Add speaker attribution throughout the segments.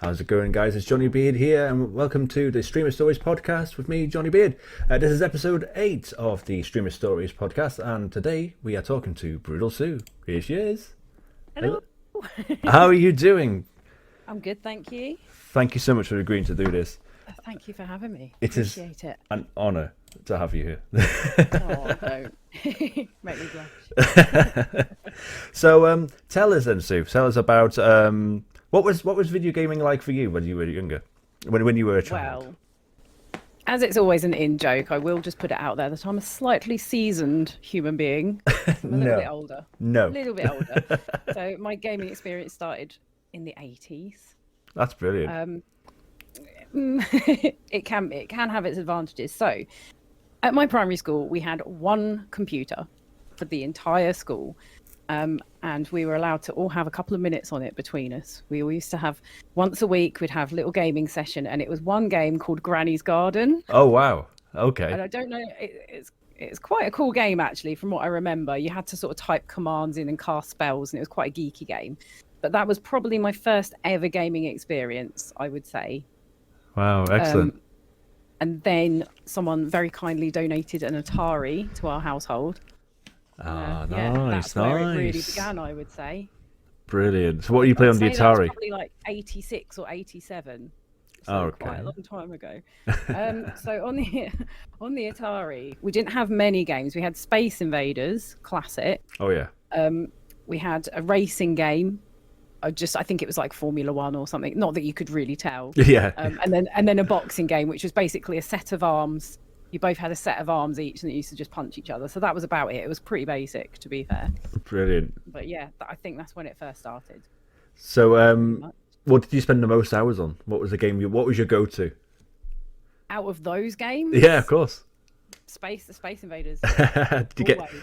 Speaker 1: How's it going, guys? It's Johnny Beard here, and welcome to the Streamer Stories podcast with me, Johnny Beard. This is episode 8 of the Streamer Stories podcast, and today we are talking to BrutalSue. Here she is.
Speaker 2: Hello.
Speaker 1: How are you doing?
Speaker 2: I'm good, thank you.
Speaker 1: Thank you so much for agreeing to do this.
Speaker 2: Thank you for having me.
Speaker 1: Appreciate it. An honour to have you here.
Speaker 2: Oh, don't. Make me blush.
Speaker 1: So, tell us then, Sue. Tell us about what was video gaming like for you when you were younger, when you were a child?
Speaker 2: Well, as it's always an in-joke, I will just put it out there that I'm a slightly seasoned human being. I'm a little bit older.
Speaker 1: No.
Speaker 2: A little bit older. So my gaming experience started in the 80s.
Speaker 1: That's brilliant.
Speaker 2: It can have its advantages. So at my primary school, we had one computer for the entire school. And we were allowed to all have a couple of minutes on it between us. We all used to have, once a week, we'd have a little gaming session, and it was one game called Granny's Garden.
Speaker 1: Oh, wow. Okay.
Speaker 2: And I don't know, it's quite a cool game, actually, from what I remember. You had to sort of type commands in and cast spells, and it was quite a geeky game. But that was probably my first ever gaming experience, I would say.
Speaker 1: Wow, excellent.
Speaker 2: And then someone very kindly donated an Atari to our household.
Speaker 1: Nice,
Speaker 2: that's where it really began, I would say.
Speaker 1: Brilliant. So what do you play on the
Speaker 2: That
Speaker 1: Atari?
Speaker 2: was probably like 86 or 87. So
Speaker 1: okay.
Speaker 2: Quite a long time ago. So on the Atari, we didn't have many games. We had Space Invaders, classic.
Speaker 1: Oh yeah.
Speaker 2: We had a racing game. I think it was like Formula One or something. Not that you could really tell.
Speaker 1: Yeah.
Speaker 2: And then a boxing game, which was basically a set of arms. You both had a set of arms each, and you used to just punch each other. So that was about it. It was pretty basic, to be fair.
Speaker 1: Brilliant.
Speaker 2: But yeah, I think that's when it first started.
Speaker 1: So, what did you spend the most hours on? What was the game? What was your go-to?
Speaker 2: Out of those games?
Speaker 1: Yeah, of course.
Speaker 2: The Space Invaders.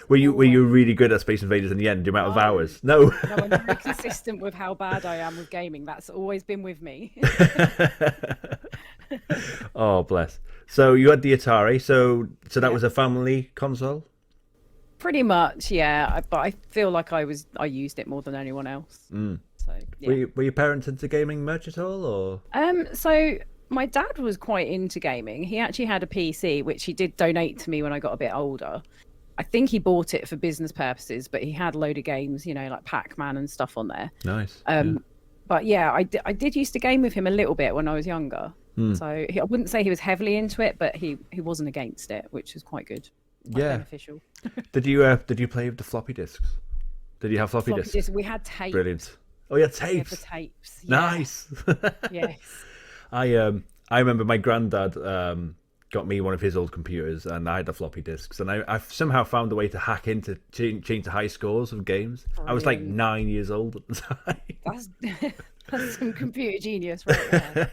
Speaker 1: Were you really good at Space Invaders in the end? The amount of hours? No.
Speaker 2: No, I'm very consistent with how bad I am with gaming. That's always been with me.
Speaker 1: Oh, bless. So you had the Atari. So that was a family console?
Speaker 2: Pretty much, yeah. But I feel like I used it more than anyone else. So yeah.
Speaker 1: Were your parents into gaming much at all, or?
Speaker 2: So my dad was quite into gaming. He actually had a PC, which he did donate to me when I got a bit older. I think he bought it for business purposes, but he had a load of games, like Pac-Man and stuff on there.
Speaker 1: Nice.
Speaker 2: But yeah, I did used to game with him a little bit when I was younger. So I wouldn't say he was heavily into it, but he wasn't against it, which was quite good. Beneficial.
Speaker 1: Did you play with the floppy disks? Did you have floppy disks?
Speaker 2: We had tapes.
Speaker 1: Brilliant. Oh, yeah, tapes.
Speaker 2: The tapes. Yeah.
Speaker 1: Nice.
Speaker 2: Yes.
Speaker 1: I remember my granddad got me one of his old computers, and I had the floppy disks, and I somehow found a way to hack into change the high scores of games. Brilliant. I was like 9 years old at the time.
Speaker 2: That's some computer genius right there.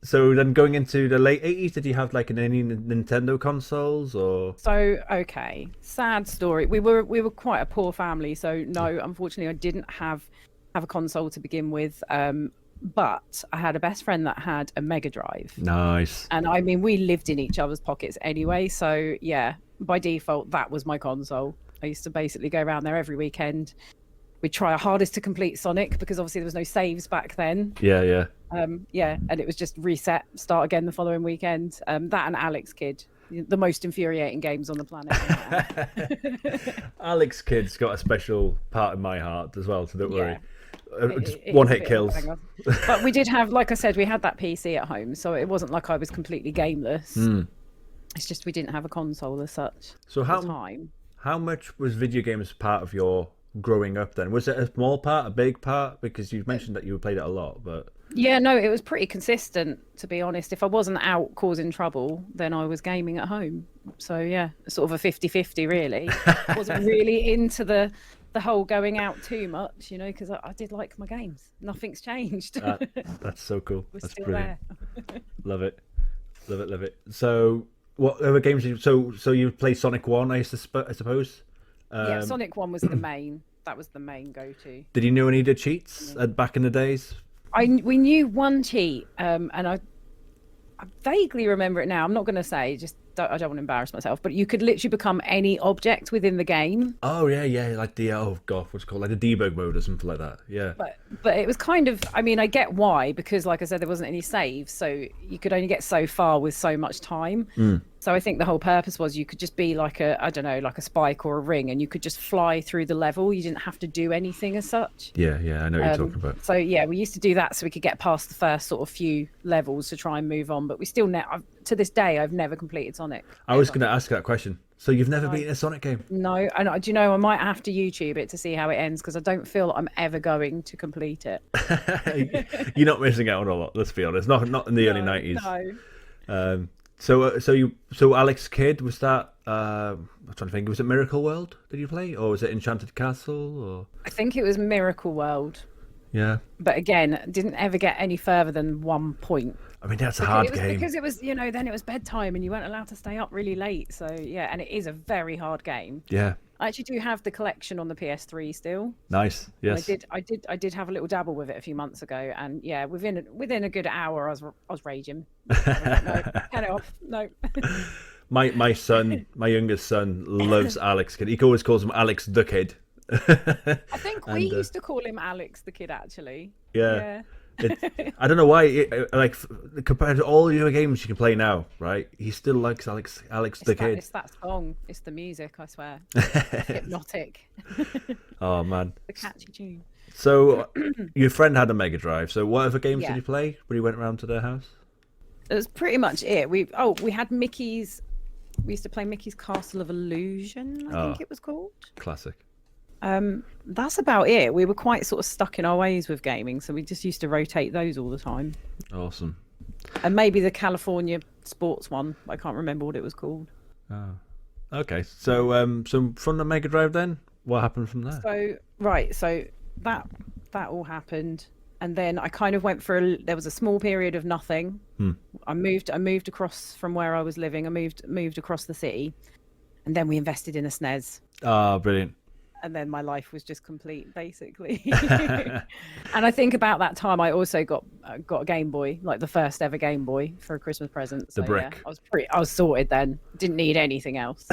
Speaker 1: So then going into the late 80s, did you have like any Nintendo consoles or?
Speaker 2: So, okay, sad story. We were quite a poor family, so no, unfortunately I didn't have a console to begin with. But I had a best friend that had a Mega Drive.
Speaker 1: Nice.
Speaker 2: And I mean, we lived in each other's pockets anyway, so yeah, by default that was my console. I used to basically go around there every weekend. We'd try our hardest to complete Sonic because obviously there was no saves back then.
Speaker 1: Yeah.
Speaker 2: And it was just reset, start again the following weekend. That and Alex Kidd, the most infuriating games on the planet.
Speaker 1: Alex Kidd's got a special part in my heart as well, so don't worry.
Speaker 2: It
Speaker 1: one hit kills.
Speaker 2: But we did have, like I said, we had that PC at home, so it wasn't like I was completely gameless. It's just we didn't have a console as such.
Speaker 1: So how much was video games part of your growing up then? Was it a small part, a big part? Because you mentioned that you played it a lot, but
Speaker 2: yeah, no, it was pretty consistent, to be honest. If I wasn't out causing trouble, then I was gaming at home. So yeah, sort of a 50-50 really. Wasn't really into the whole going out too much, because I did like my games. Nothing's changed.
Speaker 1: That's so cool.
Speaker 2: We're
Speaker 1: That's
Speaker 2: still
Speaker 1: brilliant.
Speaker 2: There.
Speaker 1: Love it. So what other games so you played Sonic 1, I suppose?
Speaker 2: Yeah, Sonic 1 was the main. That was the main go-to.
Speaker 1: Did you know any of the cheats back in the days?
Speaker 2: We knew one cheat, and I vaguely remember it now. I'm not going to say, just I don't want to embarrass myself, but you could literally become any object within the game.
Speaker 1: Oh yeah, like the oh god, what's it called, like the debug mode or something like that. Yeah.
Speaker 2: But it was kind of, I mean, I get why, because like I said, there wasn't any saves, so you could only get so far with so much time. So I think the whole purpose was you could just be like I don't know, like a spike or a ring, and you could just fly through the level. You didn't have to do anything as such.
Speaker 1: Yeah, I know what you're talking about.
Speaker 2: So yeah, we used to do that so we could get past the first sort of few levels to try and move on. But we still, to this day, I've never completed Sonic.
Speaker 1: I was going to ask that question. So you've never beaten a Sonic game?
Speaker 2: No, and do you know, I might have to YouTube it to see how it ends, because I don't feel like I'm ever going to complete it.
Speaker 1: You're not missing out on a lot. Let's be honest. Not in the early '90s.
Speaker 2: No.
Speaker 1: So Alex Kidd, was that? I'm trying to think. Was it Miracle World? Did you play, or was it Enchanted Castle? Or
Speaker 2: I think it was Miracle World.
Speaker 1: Yeah.
Speaker 2: But again, didn't ever get any further than 1 point.
Speaker 1: I mean, that's a hard game.
Speaker 2: Because it was, then it was bedtime and you weren't allowed to stay up really late. So yeah, and it is a very hard game.
Speaker 1: Yeah.
Speaker 2: I actually do have the collection on the PS3 still.
Speaker 1: Nice. Yes.
Speaker 2: I did have a little dabble with it a few months ago, and yeah, within a good hour, I was raging. I was like, no, turn it off. No.
Speaker 1: My son, my youngest son, loves Alex Kidd. He always calls him Alex the Kid.
Speaker 2: I think we used to call him Alex the Kid, actually.
Speaker 1: Yeah. I don't know why. Like compared to all the other games you can play now, right? He still likes Alex the Kid.
Speaker 2: It's that song. It's the music. I swear. It's hypnotic.
Speaker 1: Oh man.
Speaker 2: The catchy tune.
Speaker 1: So your friend had a Mega Drive. So what other games
Speaker 2: Yeah.
Speaker 1: did you play when you went around to their house?
Speaker 2: It was pretty much it. We had Mickey's. We used to play Mickey's Castle of Illusion, I think it was called.
Speaker 1: Classic.
Speaker 2: That's about it. We were quite sort of stuck in our ways with gaming, so we just used to rotate those all the time.
Speaker 1: Awesome.
Speaker 2: And maybe the California sports one. I can't remember what it was called.
Speaker 1: Oh. Okay. So from the Mega Drive then, what happened from there?
Speaker 2: So that all happened, and then I kind of went for there was a small period of nothing. I moved across from where I was living. I moved across the city, and then we invested in a SNES.
Speaker 1: Ah, brilliant.
Speaker 2: And then my life was just complete, basically. And I think about that time, I also got a Game Boy, like the first ever Game Boy for a Christmas present. So,
Speaker 1: the brick.
Speaker 2: Yeah, I was sorted then. Didn't need anything else.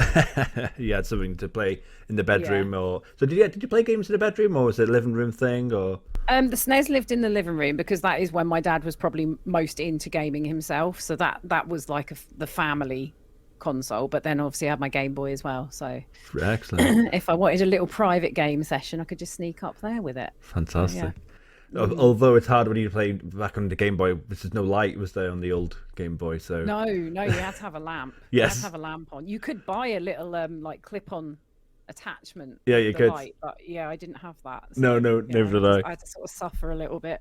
Speaker 1: You had something to play in the bedroom, or so did you play games in the bedroom, or was it a living room thing, or?
Speaker 2: The SNES lived in the living room because that is when my dad was probably most into gaming himself. So that was like the family console, but then obviously I had my Game Boy as well, so
Speaker 1: excellent.
Speaker 2: if I wanted a little private game session, I could just sneak up there with it.
Speaker 1: Fantastic. Yeah. Although it's hard when you play back on the Game Boy, there's no light, was there, on the old Game Boy? So
Speaker 2: no, you had to have a lamp.
Speaker 1: Yes.
Speaker 2: You had to have a lamp on. You could buy a little like clip-on attachment.
Speaker 1: Yeah, you could.
Speaker 2: Light, but yeah, I didn't have that. So,
Speaker 1: no, never did
Speaker 2: I had to sort of suffer a little bit.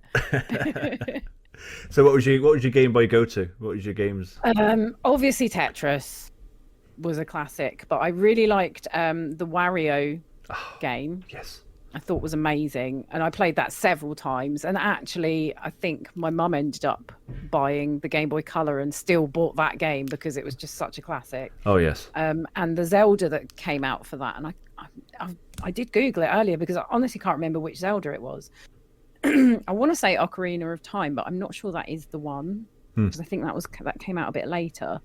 Speaker 1: So what was your Game Boy go to? What was your games?
Speaker 2: Obviously Tetris was a classic, but I really liked the Wario game.
Speaker 1: Yes.
Speaker 2: I thought was amazing, and I played that several times. And actually, I think my mum ended up buying the Game Boy Color and still bought that game because it was just such a classic.
Speaker 1: Oh yes.
Speaker 2: And the Zelda that came out for that, and I did Google it earlier because I honestly can't remember which Zelda it was. I want to say Ocarina of Time, but I'm not sure that is the one because I think that came out a bit later.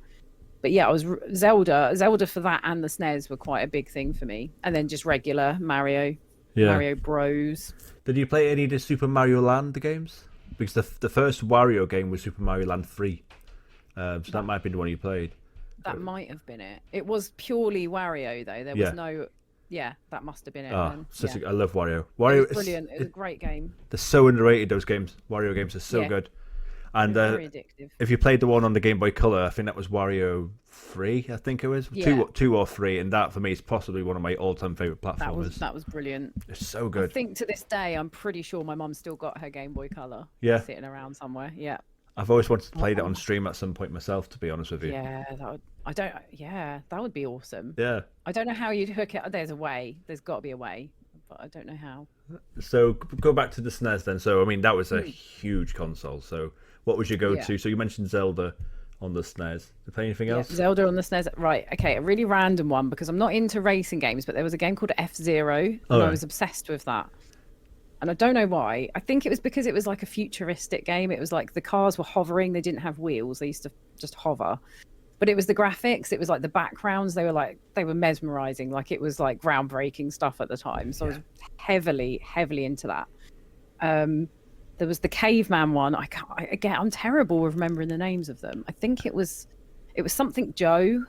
Speaker 2: But yeah, I was Zelda for that, and the SNES were quite a big thing for me, and then just regular Mario. Yeah. Mario Bros.
Speaker 1: Did you play any of the Super Mario Land games? Because the first Wario game was Super Mario Land 3. So that might have been the one you played.
Speaker 2: That might have been it. It was purely Wario, though. There was no... Yeah, that must have been it. I
Speaker 1: love Wario.
Speaker 2: Wario is brilliant. It was a great game.
Speaker 1: They're so underrated, those games. Wario games are so good. And
Speaker 2: very addictive.
Speaker 1: If you played the one on the Game Boy Color, I think that was Wario 3, I think it was.
Speaker 2: Yeah.
Speaker 1: Two or 3, and that for me is possibly one of my all-time favorite platformers.
Speaker 2: That was brilliant.
Speaker 1: It's so good.
Speaker 2: I think to this day, I'm pretty sure my mum still got her Game Boy Color sitting around somewhere. Yeah.
Speaker 1: I've always wanted to play that on stream at some point myself, to be honest with you.
Speaker 2: Yeah, that would be awesome.
Speaker 1: Yeah.
Speaker 2: I don't know how you'd hook it. There's a way. There's got to be a way, but I don't know how.
Speaker 1: So go back to the SNES then. So I mean, that was a huge console. So what was your go-to? Yeah. So you mentioned Zelda on the SNES. Did you play anything else?
Speaker 2: Zelda on the SNES. Right. Okay. A really random one because I'm not into racing games, but there was a game called F-Zero, and I was obsessed with that. And I don't know why. I think it was because it was like a futuristic game. It was like the cars were hovering. They didn't have wheels. They used to just hover. But it was the graphics, it was like the backgrounds, they were mesmerizing, like it was like groundbreaking stuff at the time. So I was heavily into that. There was the caveman one. I'm terrible with remembering the names of them. I think it was something Joe,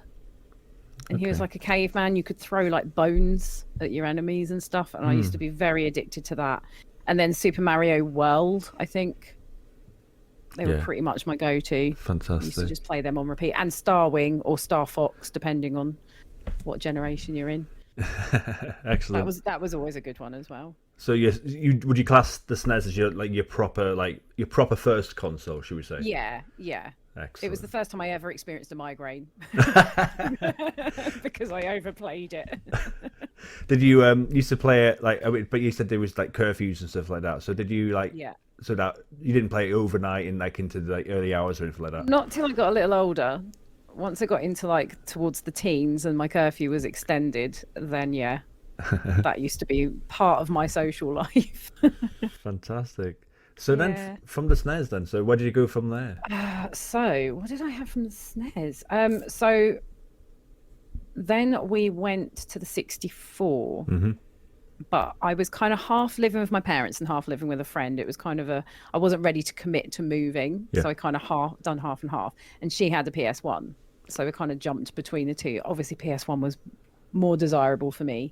Speaker 2: and he was like a caveman. You could throw like bones at your enemies and stuff, and I used to be very addicted to that. And then Super Mario World, I think. They were pretty much my go-to.
Speaker 1: Fantastic.
Speaker 2: I used to just play them on repeat. And Star Wing or Star Fox, depending on what generation you're in.
Speaker 1: Excellent.
Speaker 2: That was always a good one as well.
Speaker 1: So would you class the SNES as your proper first console, should we say?
Speaker 2: Yeah.
Speaker 1: Excellent.
Speaker 2: It was the first time I ever experienced a migraine because I overplayed it.
Speaker 1: Did you used to play it but you said there was like curfews and stuff like that. So did you so that you didn't play it overnight and like into the early hours or anything like that?
Speaker 2: Not till I got a little older. Once I got into like towards the teens and my curfew was extended, then that used to be part of my social life.
Speaker 1: Fantastic. So then from the SNES then, so where did you go from there?
Speaker 2: So what did I have from the SNES? So then we went to the 64. But I was kind of half living with my parents and half living with a friend. It was kind of I wasn't ready to commit to moving. So I kind of done half and half. And she had a PS1. So we kind of jumped between the two. Obviously PS1 was more desirable for me.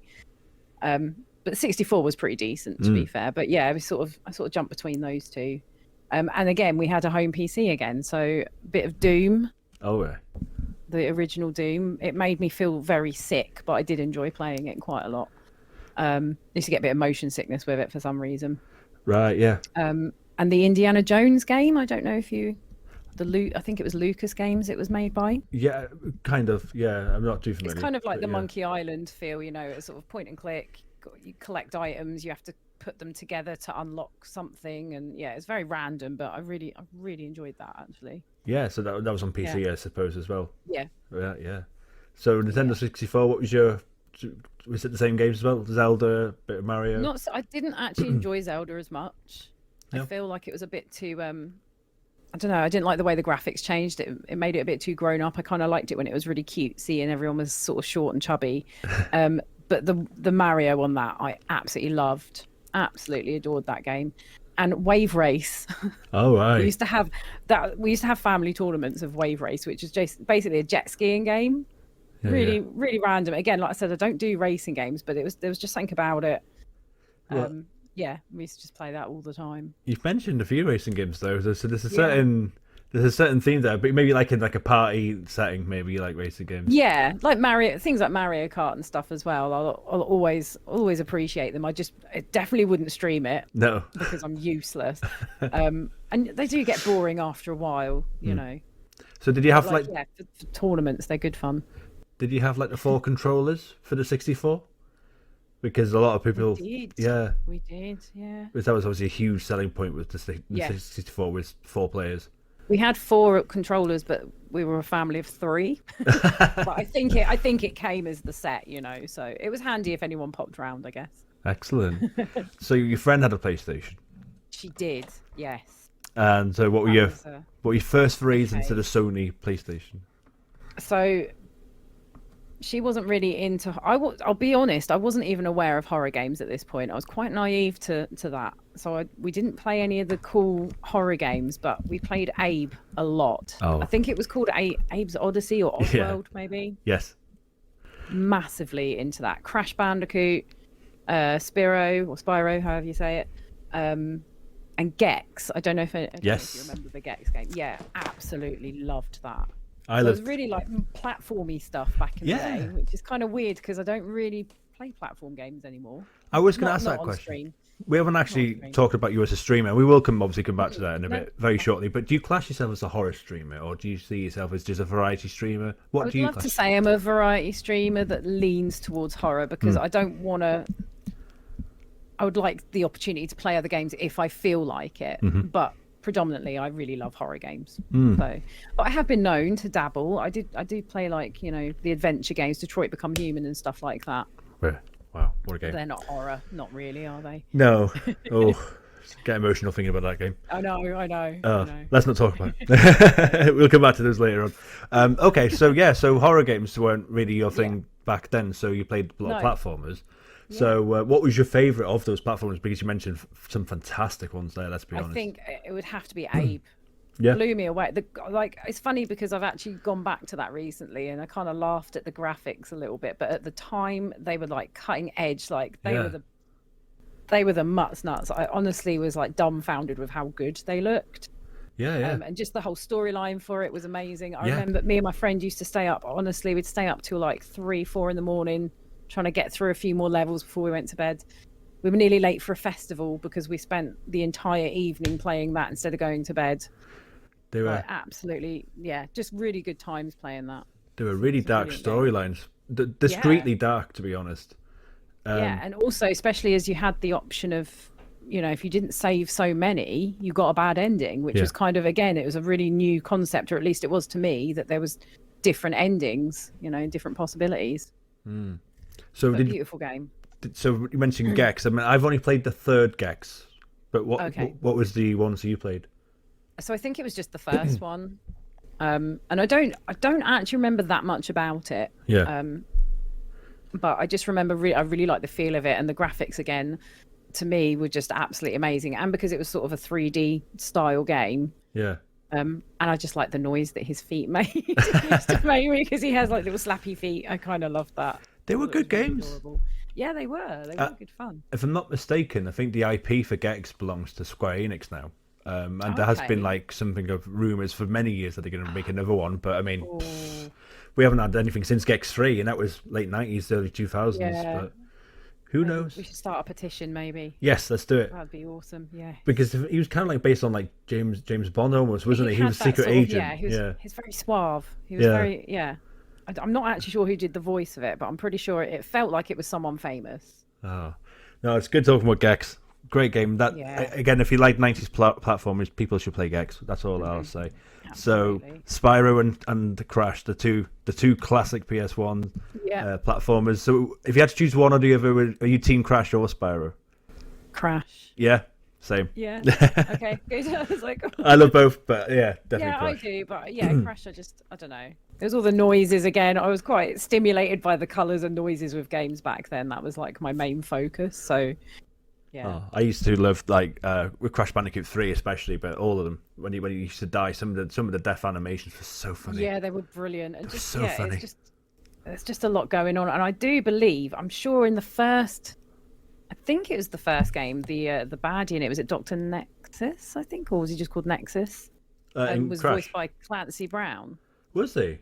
Speaker 2: But 64 was pretty decent, to be fair. But yeah, I sort of jumped between those two. And again, we had a home PC again. So a bit of Doom.
Speaker 1: Oh, yeah.
Speaker 2: The original Doom. It made me feel very sick, but I did enjoy playing it quite a lot. Used to get a bit of motion sickness with it for some reason.
Speaker 1: Right, yeah.
Speaker 2: And the Indiana Jones game, I don't know if I think it was Lucas Games it was made by.
Speaker 1: Yeah, kind of. Yeah, I'm not too familiar.
Speaker 2: It's kind of like the Monkey Island feel, it's sort of point and click. You collect items, you have to put them together to unlock something, and it's very random, but I really enjoyed that actually.
Speaker 1: Yeah, so that was on PC, I suppose, as well.
Speaker 2: Yeah.
Speaker 1: Yeah. So Nintendo 64, what was your... Was it the same games as well? Zelda, bit of Mario?
Speaker 2: I didn't actually enjoy Zelda as much. No. I feel like it was a bit too... I don't know. I didn't like the way the graphics changed. It made it a bit too grown up. I kind of liked it when it was really cutesy and everyone was sort of short and chubby. But the Mario on that, I absolutely loved. Absolutely adored that game. And Wave Race.
Speaker 1: Oh, right.
Speaker 2: We used to have family tournaments of Wave Race, which is just basically a jet skiing game. Really random. Again, like I said, I don't do racing games, but there was just something about it. We used to just play that all the time.
Speaker 1: You've mentioned a few racing games though, so there's a certain theme there, but maybe like in like a party setting, maybe you like racing games. Yeah,
Speaker 2: like things like Mario Kart and stuff as well. I'll always appreciate them. I definitely wouldn't stream it.
Speaker 1: No,
Speaker 2: because I'm useless. And they do get boring after a while, you know.
Speaker 1: So did you have
Speaker 2: for tournaments? They're good fun.
Speaker 1: Did you have like the 4 controllers for the 64? Because a lot of people,
Speaker 2: we did, yeah.
Speaker 1: Because that was obviously a huge selling point with the 64 with 4 players.
Speaker 2: We had 4 controllers, but we were a family of 3. But I think it came as the set, so it was handy if anyone popped around, I guess.
Speaker 1: Excellent. So your friend had a PlayStation?
Speaker 2: She did, yes.
Speaker 1: And so what were your first forays into the Sony PlayStation?
Speaker 2: So she wasn't really into... I'll be honest, I wasn't even aware of horror games at this point. I was quite naive to that. So we didn't play any of the cool horror games, but we played Abe a lot.
Speaker 1: Oh.
Speaker 2: I think it was called Abe's Odyssey or Oddworld, maybe.
Speaker 1: Yes.
Speaker 2: Massively into that. Crash Bandicoot, Spyro, however you say it. And Gex. I don't know if you remember the Gex game. Yeah, absolutely loved that. It was really like platformy stuff back in the day, which is kind of weird because I don't really play platform games anymore.
Speaker 1: I was going to ask that question.
Speaker 2: Stream.
Speaker 1: We haven't actually talked about you as a streamer. We will obviously come back to that in a bit, very shortly. But do you class yourself as a horror streamer, or do you see yourself as just a variety streamer?
Speaker 2: I would love to say I'm a variety streamer that leans towards horror because I don't want to. I would like the opportunity to play other games if I feel like it, but predominantly I really love horror games. But I have been known to dabble. I do play like the adventure games, Detroit Become Human and stuff like that.
Speaker 1: Wow, what a game!
Speaker 2: They're not horror, not really, are they?
Speaker 1: No. Oh, Get emotional thinking about that game.
Speaker 2: I know. I know.
Speaker 1: Let's not talk about it. We'll come back to those later on. Okay, so horror games weren't really your thing back then. So you played a lot of platformers. Yeah. So what was your favourite of those platformers? Because you mentioned some fantastic ones there. Let's be honest.
Speaker 2: I think it would have to be Abe.
Speaker 1: Yeah.
Speaker 2: Blew me away. It's funny because I've actually gone back to that recently, and I kind of laughed at the graphics a little bit. But at the time, they were like cutting edge. Like they were the mutts nuts. I honestly was like dumbfounded with how good they looked.
Speaker 1: Yeah.
Speaker 2: And just the whole storyline for it was amazing. I remember me and my friend used to stay up. Honestly, we'd stay up till like 3-4 in the morning, trying to get through a few more levels before we went to bed. We were nearly late for a festival because we spent the entire evening playing that instead of going to bed.
Speaker 1: They were
Speaker 2: absolutely, just really good times playing that.
Speaker 1: They were really dark storylines. Discreetly dark, to be honest.
Speaker 2: And also, especially as you had the option of, if you didn't save so many, you got a bad ending, which was kind of, again, it was a really new concept, or at least it was to me, that there was different endings, different possibilities.
Speaker 1: So
Speaker 2: beautiful game.
Speaker 1: So you mentioned Gex. I mean, I've only played the third Gex, but what was the ones you played?
Speaker 2: So I think it was just the first one, and I don't actually remember that much about it.
Speaker 1: Yeah.
Speaker 2: But I just remember I really liked the feel of it, and the graphics again, to me, were just absolutely amazing. And because it was sort of a 3D style game.
Speaker 1: Yeah.
Speaker 2: And I just like the noise that his feet made. It used to make me, because he has like little slappy feet. I kind of loved that.
Speaker 1: They were good games.
Speaker 2: Adorable. Yeah, they were. They were good fun.
Speaker 1: If I'm not mistaken, I think the IP for Gex belongs to Square Enix now. And there has been like something of rumours for many years that they're going to make another one. But I mean, we haven't had anything since Gex 3, and that was late 90s, early 2000s.
Speaker 2: Yeah.
Speaker 1: But who knows?
Speaker 2: We should start a petition, maybe.
Speaker 1: Yes, let's do it.
Speaker 2: That'd be awesome. Yeah.
Speaker 1: Because he was kind of like based on like James Bond almost, wasn't he? He was a secret agent.
Speaker 2: He's very suave. He was very I'm not actually sure who did the voice of it, but I'm pretty sure it felt like it was someone famous.
Speaker 1: Oh, no, it's good talking about Gex. Great game. Again, if you like 90s platformers, people should play Gex. That's all I'll say. Absolutely. So Spyro and Crash, the two classic PS1 platformers. So if you had to choose one or the other, are you Team Crash or Spyro?
Speaker 2: Crash.
Speaker 1: Yeah, same.
Speaker 2: Yeah. Okay, good. I was like,
Speaker 1: I love both, but definitely
Speaker 2: yeah,
Speaker 1: Crash.
Speaker 2: I do, but Crash, I don't know. There's all the noises again. I was quite stimulated by the colours and noises with games back then. That was like my main focus. So, yeah.
Speaker 1: Oh, I used to love with Crash Bandicoot 3 especially, but all of them when he used to die, some of the death animations were so funny.
Speaker 2: Yeah, they were brilliant, and just
Speaker 1: so funny.
Speaker 2: It's just a lot going on, and I do believe, I'm sure in the first, I think it was the first game, the baddie in it was it Dr. Nexus, I think, or was he just called Nexus? And was
Speaker 1: Crash.
Speaker 2: Voiced by Clancy Brown.
Speaker 1: Was he?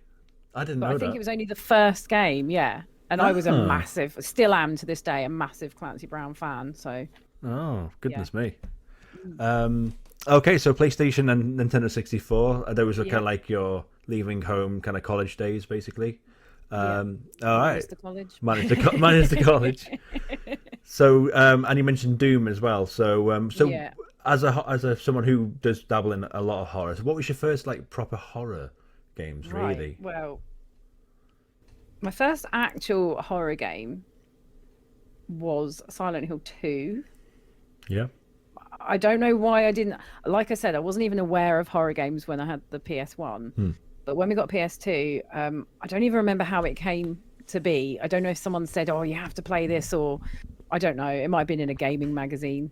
Speaker 1: I didn't know that.
Speaker 2: I think it was only the first game, yeah. And I was still am to this day, a massive Clancy Brown fan. So.
Speaker 1: Oh goodness me. Okay, so PlayStation and Nintendo 64. Those were kind of like your leaving home kind of college days, basically. All right.
Speaker 2: Minus the college.
Speaker 1: Minus the college. So, and you mentioned Doom as well. So, as someone who does dabble in a lot of horror, so what was your first like proper horror games, really?
Speaker 2: Well, my first actual horror game was Silent Hill 2.
Speaker 1: Yeah.
Speaker 2: I don't know why I didn't. Like I said, I wasn't even aware of horror games when I had the PS1. But when we got PS2, I don't even remember how it came to be. I don't know if someone said, "Oh, you have to play this," or I don't know. It might have been in a gaming magazine.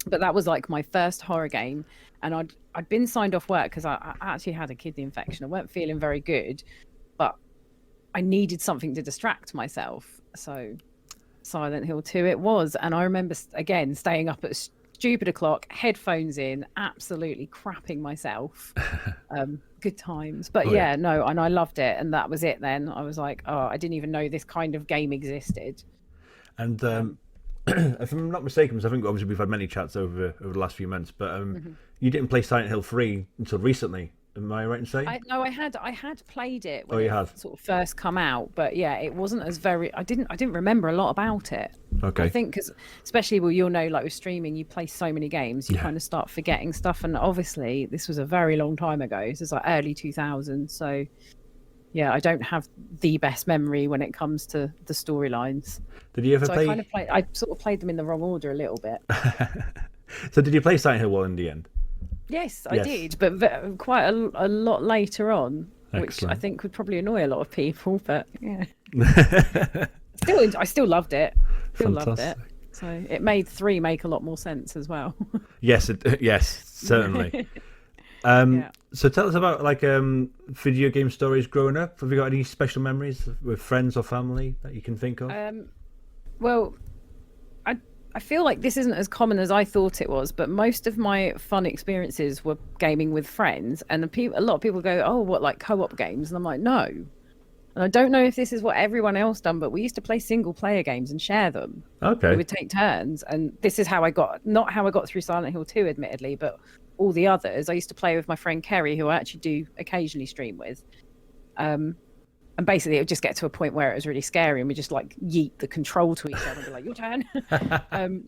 Speaker 2: But that was like my first horror game, and I'd been signed off work because I actually had a kidney infection. I weren't feeling very good, but I needed something to distract myself. So Silent Hill 2 it was, and I remember again staying up at stupid o'clock, headphones in, absolutely crapping myself. Good times. But and I loved it, and that was it then. I was like, oh, I didn't even know this kind of game existed.
Speaker 1: And if I'm not mistaken, because I think obviously we've had many chats over the last few months, but you didn't play Silent Hill 3 until recently. Am I right in saying?
Speaker 2: No, I had played it when
Speaker 1: it
Speaker 2: sort of first come out, but it wasn't as very. I didn't remember a lot about it.
Speaker 1: Okay.
Speaker 2: I think because especially you'll know, like with streaming, you play so many games, you kind of start forgetting stuff, and obviously this was a very long time ago. This is like early 2000s, so I don't have the best memory when it comes to the storylines.
Speaker 1: Did you ever play?
Speaker 2: I sort of played them in the wrong order a little bit.
Speaker 1: So did you play Silent Hill 1 in the end?
Speaker 2: Yes, I
Speaker 1: Yes.
Speaker 2: did, but quite a lot later on, which I
Speaker 1: Excellent.
Speaker 2: think would probably annoy a lot of people. But yeah, I still loved it. Still loved it.
Speaker 1: Fantastic.
Speaker 2: So it made 3 make a lot more sense as well.
Speaker 1: Yes, yes, certainly.
Speaker 2: Yeah.
Speaker 1: So tell us about like video game stories growing up. Have you got any special memories with friends or family that you can think of?
Speaker 2: Well, I feel like this isn't as common as I thought it was, but most of my fun experiences were gaming with friends, and a lot of people go, "Oh, what, like co-op games?" And I'm like, "No." And I don't know if this is what everyone else done, but we used to play single player games and share them.
Speaker 1: Okay.
Speaker 2: We would take turns, and this is how I got, not how I got through Silent Hill 2, admittedly, but all the others. I used to play with my friend Kerry, who I actually do occasionally stream with. And basically, it would just get to a point where it was really scary, and we just like yeet the control to each other and be like, "Your turn."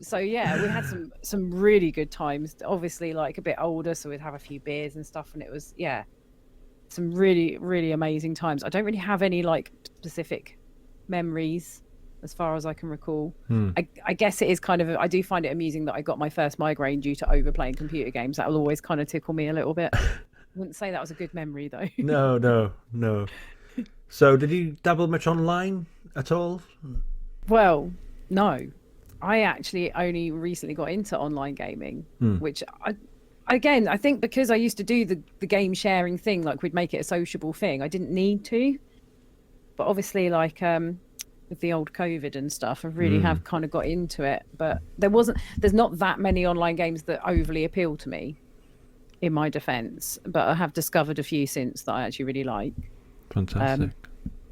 Speaker 2: So yeah, we had some really good times. Obviously, like a bit older, so we'd have a few beers and stuff, and it was some really, really amazing times. I don't really have any like specific memories as far as I can recall. I guess it is kind of, I do find it amusing that I got my first migraine due to overplaying computer games. That will always kind of tickle me a little bit. I wouldn't say that was a good memory though.
Speaker 1: No. So did you dabble much online at all?
Speaker 2: Well, no. I actually only recently got into online gaming, which I think because I used to do the game sharing thing, like we'd make it a sociable thing, I didn't need to. But obviously, like with the old COVID and stuff, I really have kind of got into it. But there's not that many online games that overly appeal to me, in my defense. But I have discovered a few since that I actually really like.
Speaker 1: Fantastic.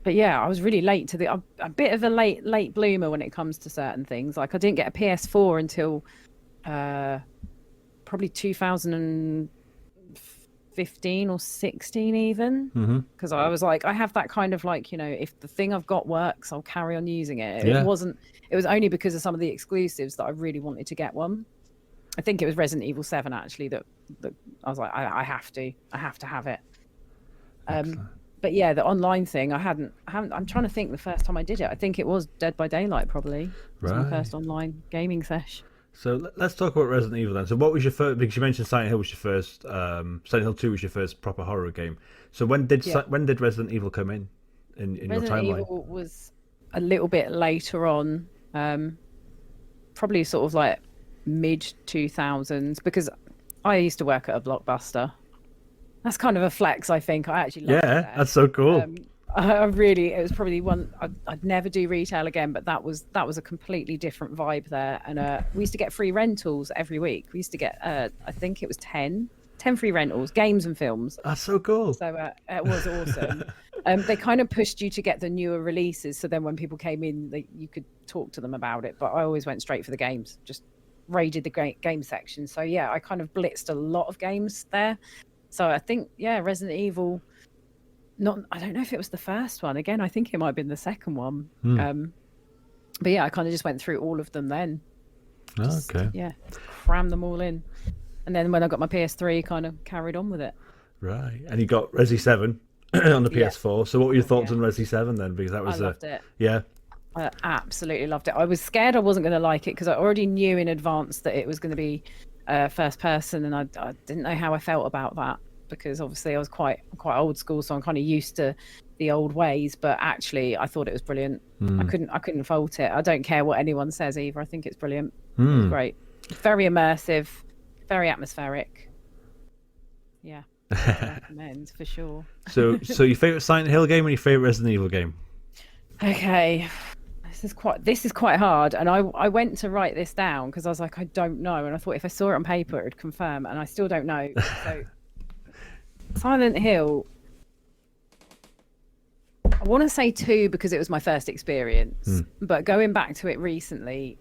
Speaker 2: But yeah, I was really late to a bit of a late bloomer when it comes to certain things. Like I didn't get a PS4 until probably 2015 or 16 even, because I was like, I have that kind of like, if the thing I've got works, I'll carry on using it.
Speaker 1: Yeah.
Speaker 2: It was only because of some of the exclusives that I really wanted to get one. I think it was Resident Evil 7 actually that I was like, I have to have it. But yeah, the online thing, I haven't. I'm trying to think the first time I did it. I think it was Dead by Daylight, probably. It was my first online gaming sesh.
Speaker 1: So let's talk about Resident Evil then. So what was your first? Because you mentioned Silent Hill was your first. Silent Hill 2 was your first proper horror game. So when did Resident Evil come in your
Speaker 2: Resident
Speaker 1: timeline?
Speaker 2: Evil was a little bit later on, probably sort of like mid 2000s, because I used to work at a Blockbuster. That's kind of a flex, I think. I actually loved it there.
Speaker 1: That's so cool.
Speaker 2: It was probably one I'd never do retail again, but that was a completely different vibe there. And we used to get free rentals every week. We used to get I think it was 10 free rentals, games and films.
Speaker 1: That's so cool.
Speaker 2: So it was awesome. They kind of pushed you to get the newer releases, so then when people came in, you could talk to them about it. But I always went straight for the games, just raided the game section. So yeah, I kind of blitzed a lot of games there. So I think, Resident Evil, I don't know if it was the first one. Again, I think it might have been the second one. But yeah, I kind of just went through all of them then.
Speaker 1: Okay.
Speaker 2: Yeah, crammed them all in. And then when I got my PS3, kind of carried on with it.
Speaker 1: Right. And you got Resi 7 on the PS4. So what were your thoughts on Resi 7 then? Because that was
Speaker 2: I loved it.
Speaker 1: Yeah.
Speaker 2: I absolutely loved it. I was scared I wasn't going to like it because I already knew in advance that it was going to be first person, and I didn't know how I felt about that, because obviously I was quite old school, so I'm kind of used to the old ways. But actually, I thought it was brilliant. I couldn't fault it. I don't care what anyone says either. I think it's brilliant. It was great. Very immersive, very atmospheric. Yeah, I recommend for sure.
Speaker 1: So your favorite Silent Hill game and your favorite Resident Evil game?
Speaker 2: Okay. This is quite hard, and I went to write this down because I was like, I don't know, and I thought if I saw it on paper it would confirm, and I still don't know. So Silent Hill, I want to say 2 because it was my first experience, but going back to it recently,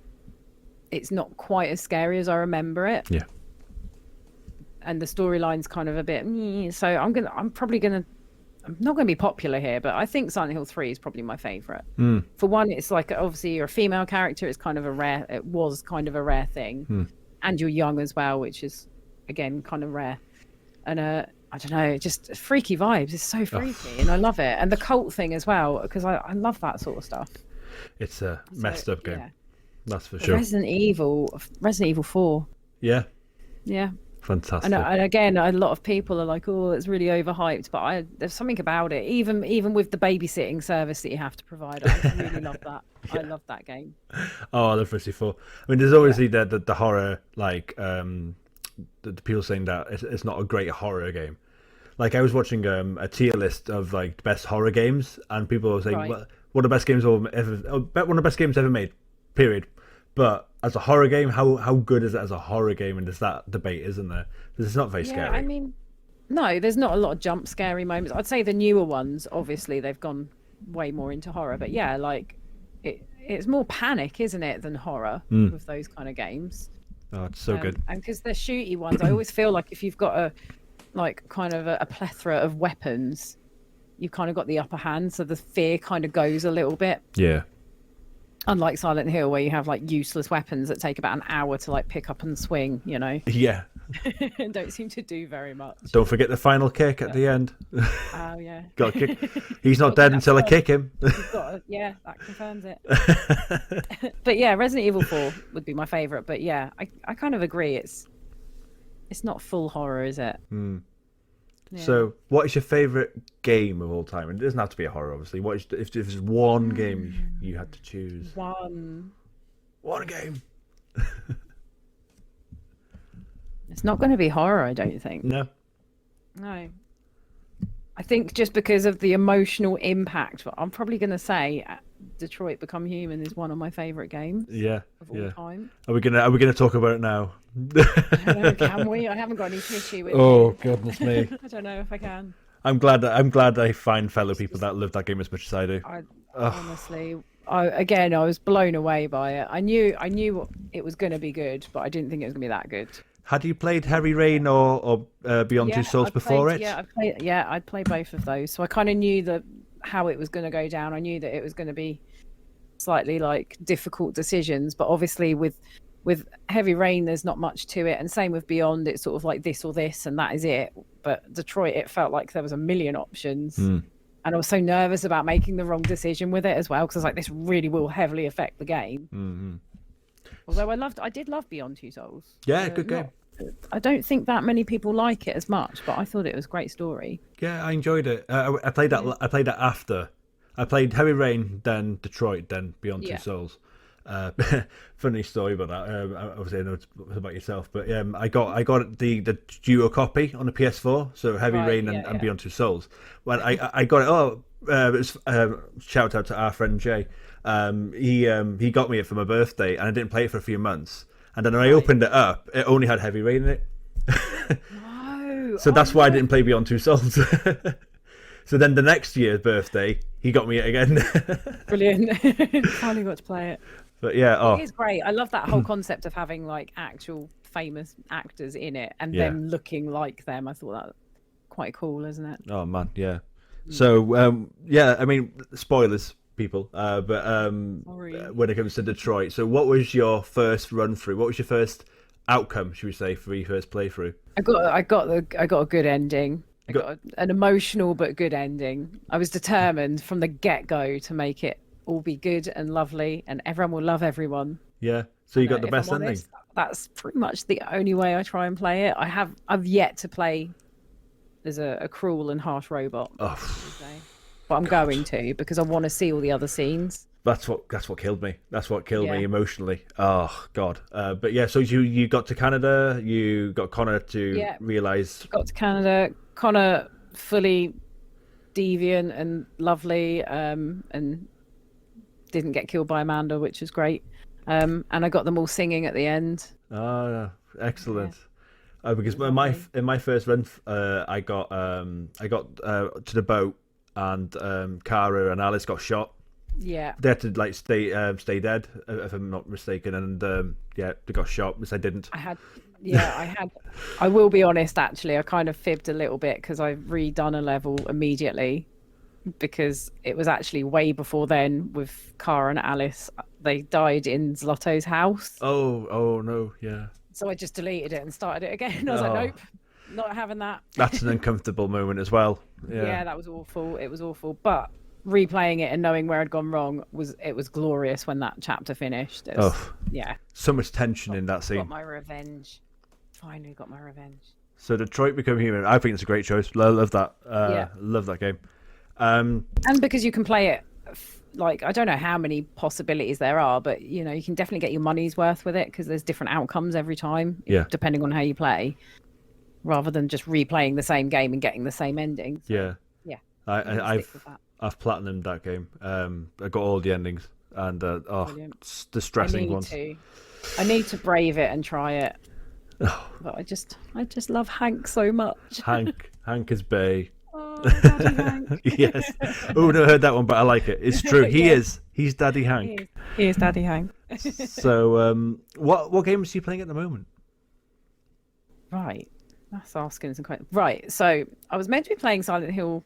Speaker 2: it's not quite as scary as I remember it.
Speaker 1: Yeah.
Speaker 2: And the storyline's kind of a bit so I'm not going to be popular here, but I think Silent Hill 3 is probably my favorite. For one, it's like, obviously you're a female character. It was kind of a rare thing. And you're young as well, which is, again, kind of rare. And I don't know, just freaky vibes. It's so freaky, and I love it. And the cult thing as well, because I love that sort of stuff.
Speaker 1: It's a messed up game. That's for sure.
Speaker 2: Resident Evil 4.
Speaker 1: Yeah,
Speaker 2: Yeah.
Speaker 1: fantastic.
Speaker 2: And again, a lot of people are like, "Oh, it's really overhyped," but there's something about it. Even with the babysitting service that you have to provide, I really love that. I love that game.
Speaker 1: Oh, I love Resident Evil 4. I mean, there's obviously the horror, like the people saying that it's not a great horror game. Like I was watching a tier list of like best horror games, and people were saying,
Speaker 2: Right.
Speaker 1: well, one of the best games one of the best games ever made. Period. But as a horror game, how good is it as a horror game? And there's that debate, isn't there? Because it's not very
Speaker 2: Yeah,
Speaker 1: scary.
Speaker 2: I mean, no, there's not a lot of jump scary moments. I'd say the newer ones, obviously, they've gone way more into horror. But yeah, like it's more panic, isn't it, than horror with those kind of games.
Speaker 1: Oh, it's so good.
Speaker 2: And because they're shooty ones, I always feel like if you've got a plethora of weapons, you've kind of got the upper hand, so the fear kind of goes a little bit.
Speaker 1: Yeah.
Speaker 2: Unlike Silent Hill, where you have like useless weapons that take about an hour to like pick up and swing,
Speaker 1: Yeah.
Speaker 2: and don't seem to do very much.
Speaker 1: Don't forget the final kick at the end.
Speaker 2: Oh yeah.
Speaker 1: Got to kick. He's not dead until I kick him.
Speaker 2: Yeah, that confirms it. But yeah, Resident Evil 4 would be my favorite. But yeah, I kind of agree. It's not full horror, is it? Yeah.
Speaker 1: So, what is your favorite game of all time? And it doesn't have to be a horror, obviously. What is, if there's one game you had to choose?
Speaker 2: One
Speaker 1: game.
Speaker 2: It's not going to be horror, I don't think.
Speaker 1: No.
Speaker 2: No. I think just because of the emotional impact, I'm probably going to say Detroit Become Human is one of my favorite games
Speaker 1: Yeah.
Speaker 2: of all time.
Speaker 1: Are we gonna talk about it now?
Speaker 2: I don't know, can we? I haven't got any tissue with
Speaker 1: Oh
Speaker 2: me.
Speaker 1: goodness me!
Speaker 2: I don't know if I can.
Speaker 1: I'm glad I find fellow people that love that game as much as I do.
Speaker 2: Honestly, I was blown away by it. I knew it was going to be good, but I didn't think it was going to be that good.
Speaker 1: Had you played Heavy Rain or Beyond Two Souls before it?
Speaker 2: I'd played both of those, so I kind of knew how it was going to go down. I knew that it was going to be slightly like difficult decisions, but obviously with Heavy Rain, there's not much to it, and same with Beyond. It's sort of like this or this, and that is it. But Detroit, it felt like there was a million options, and I was so nervous about making the wrong decision with it as well, because I was like, this really will heavily affect the game.
Speaker 1: Mm-hmm.
Speaker 2: Although I did love Beyond Two Souls.
Speaker 1: Yeah, good game.
Speaker 2: I don't think that many people like it as much, but I thought it was a great story.
Speaker 1: Yeah, I enjoyed it. I played that. I played that after. I played Heavy Rain, then Detroit, then Beyond Two Souls. Funny story about that. Obviously, I know it's about yourself, but I got the duo copy on the PS4, so Heavy Rain and Beyond Two Souls. When I got it, it was shout out to our friend Jay. He got me it for my birthday, and I didn't play it for a few months. And then when I opened it up, it only had Heavy Rain in it.
Speaker 2: No.
Speaker 1: So that's why I didn't play Beyond Two Souls. So then the next year's birthday, he got me it again.
Speaker 2: Brilliant. Finally got to play it.
Speaker 1: But yeah,
Speaker 2: It is great. I love that whole concept of having like actual famous actors in it and them looking like them. I thought that was quite cool, isn't it?
Speaker 1: Oh man, yeah. So I mean, spoilers, people. But when it comes to Detroit, so what was your first run through? What was your first outcome, should we say, for your first playthrough?
Speaker 2: I got a good ending. I got an emotional but good ending. I was determined from the get-go to make it all be good and lovely, and everyone will love everyone.
Speaker 1: Yeah. So you got the best ending.
Speaker 2: That's pretty much the only way I try and play it. I've yet to play as a cruel and harsh robot.
Speaker 1: Oh.
Speaker 2: But I'm going to, because I want to see all the other scenes.
Speaker 1: That's what killed me. That's what killed me emotionally. Oh God. But yeah, so you got to Canada. You got Connor to realize.
Speaker 2: Got to Canada. Connor fully deviant and lovely, and didn't get killed by Amanda, which was great. And I got them all singing at the end.
Speaker 1: Oh, excellent. Yeah. Because in my first run, I got to the boat, and Cara and Alice got shot.
Speaker 2: Yeah,
Speaker 1: they had to like stay dead, if I'm not mistaken, and they got shot, which I didn't. I will be honest, actually, I kind of fibbed a little bit because I've redone a level immediately, because it was actually way before then with Cara and Alice. They died in Zlato's house. Oh no, yeah.
Speaker 2: So I just deleted it and started it again. I was like, nope, not having that.
Speaker 1: That's an uncomfortable moment as well.
Speaker 2: Yeah, that was awful. It was awful, but replaying it and knowing where I'd gone wrong was glorious when that chapter finished. So much tension
Speaker 1: in that scene.
Speaker 2: Got my revenge. finally got my revenge.
Speaker 1: So Detroit Become Human. I think it's a great choice. Love that.
Speaker 2: Yeah.
Speaker 1: Love that game.
Speaker 2: And because you can play it, like, I don't know how many possibilities there are, but you know, you can definitely get your money's worth with it because there's different outcomes every time,
Speaker 1: Yeah.
Speaker 2: depending on how you play, rather than just replaying the same game and getting the same ending. So,
Speaker 1: Yeah.
Speaker 2: I'm gonna stick with that.
Speaker 1: I've platinumed that game. I got all the endings and
Speaker 2: Brilliant.
Speaker 1: it's distressing ones.
Speaker 2: I need to brave it and try it. But I just love Hank so much.
Speaker 1: Hank is Bay.
Speaker 2: Oh, Daddy Hank.
Speaker 1: Yes. Oh, never heard that one, but I like it. It's true. He is. He's Daddy Hank.
Speaker 2: He is Daddy Hank.
Speaker 1: So, what games are you playing at the moment?
Speaker 2: Right. That's asking some questions. Right. So I was meant to be playing Silent Hill,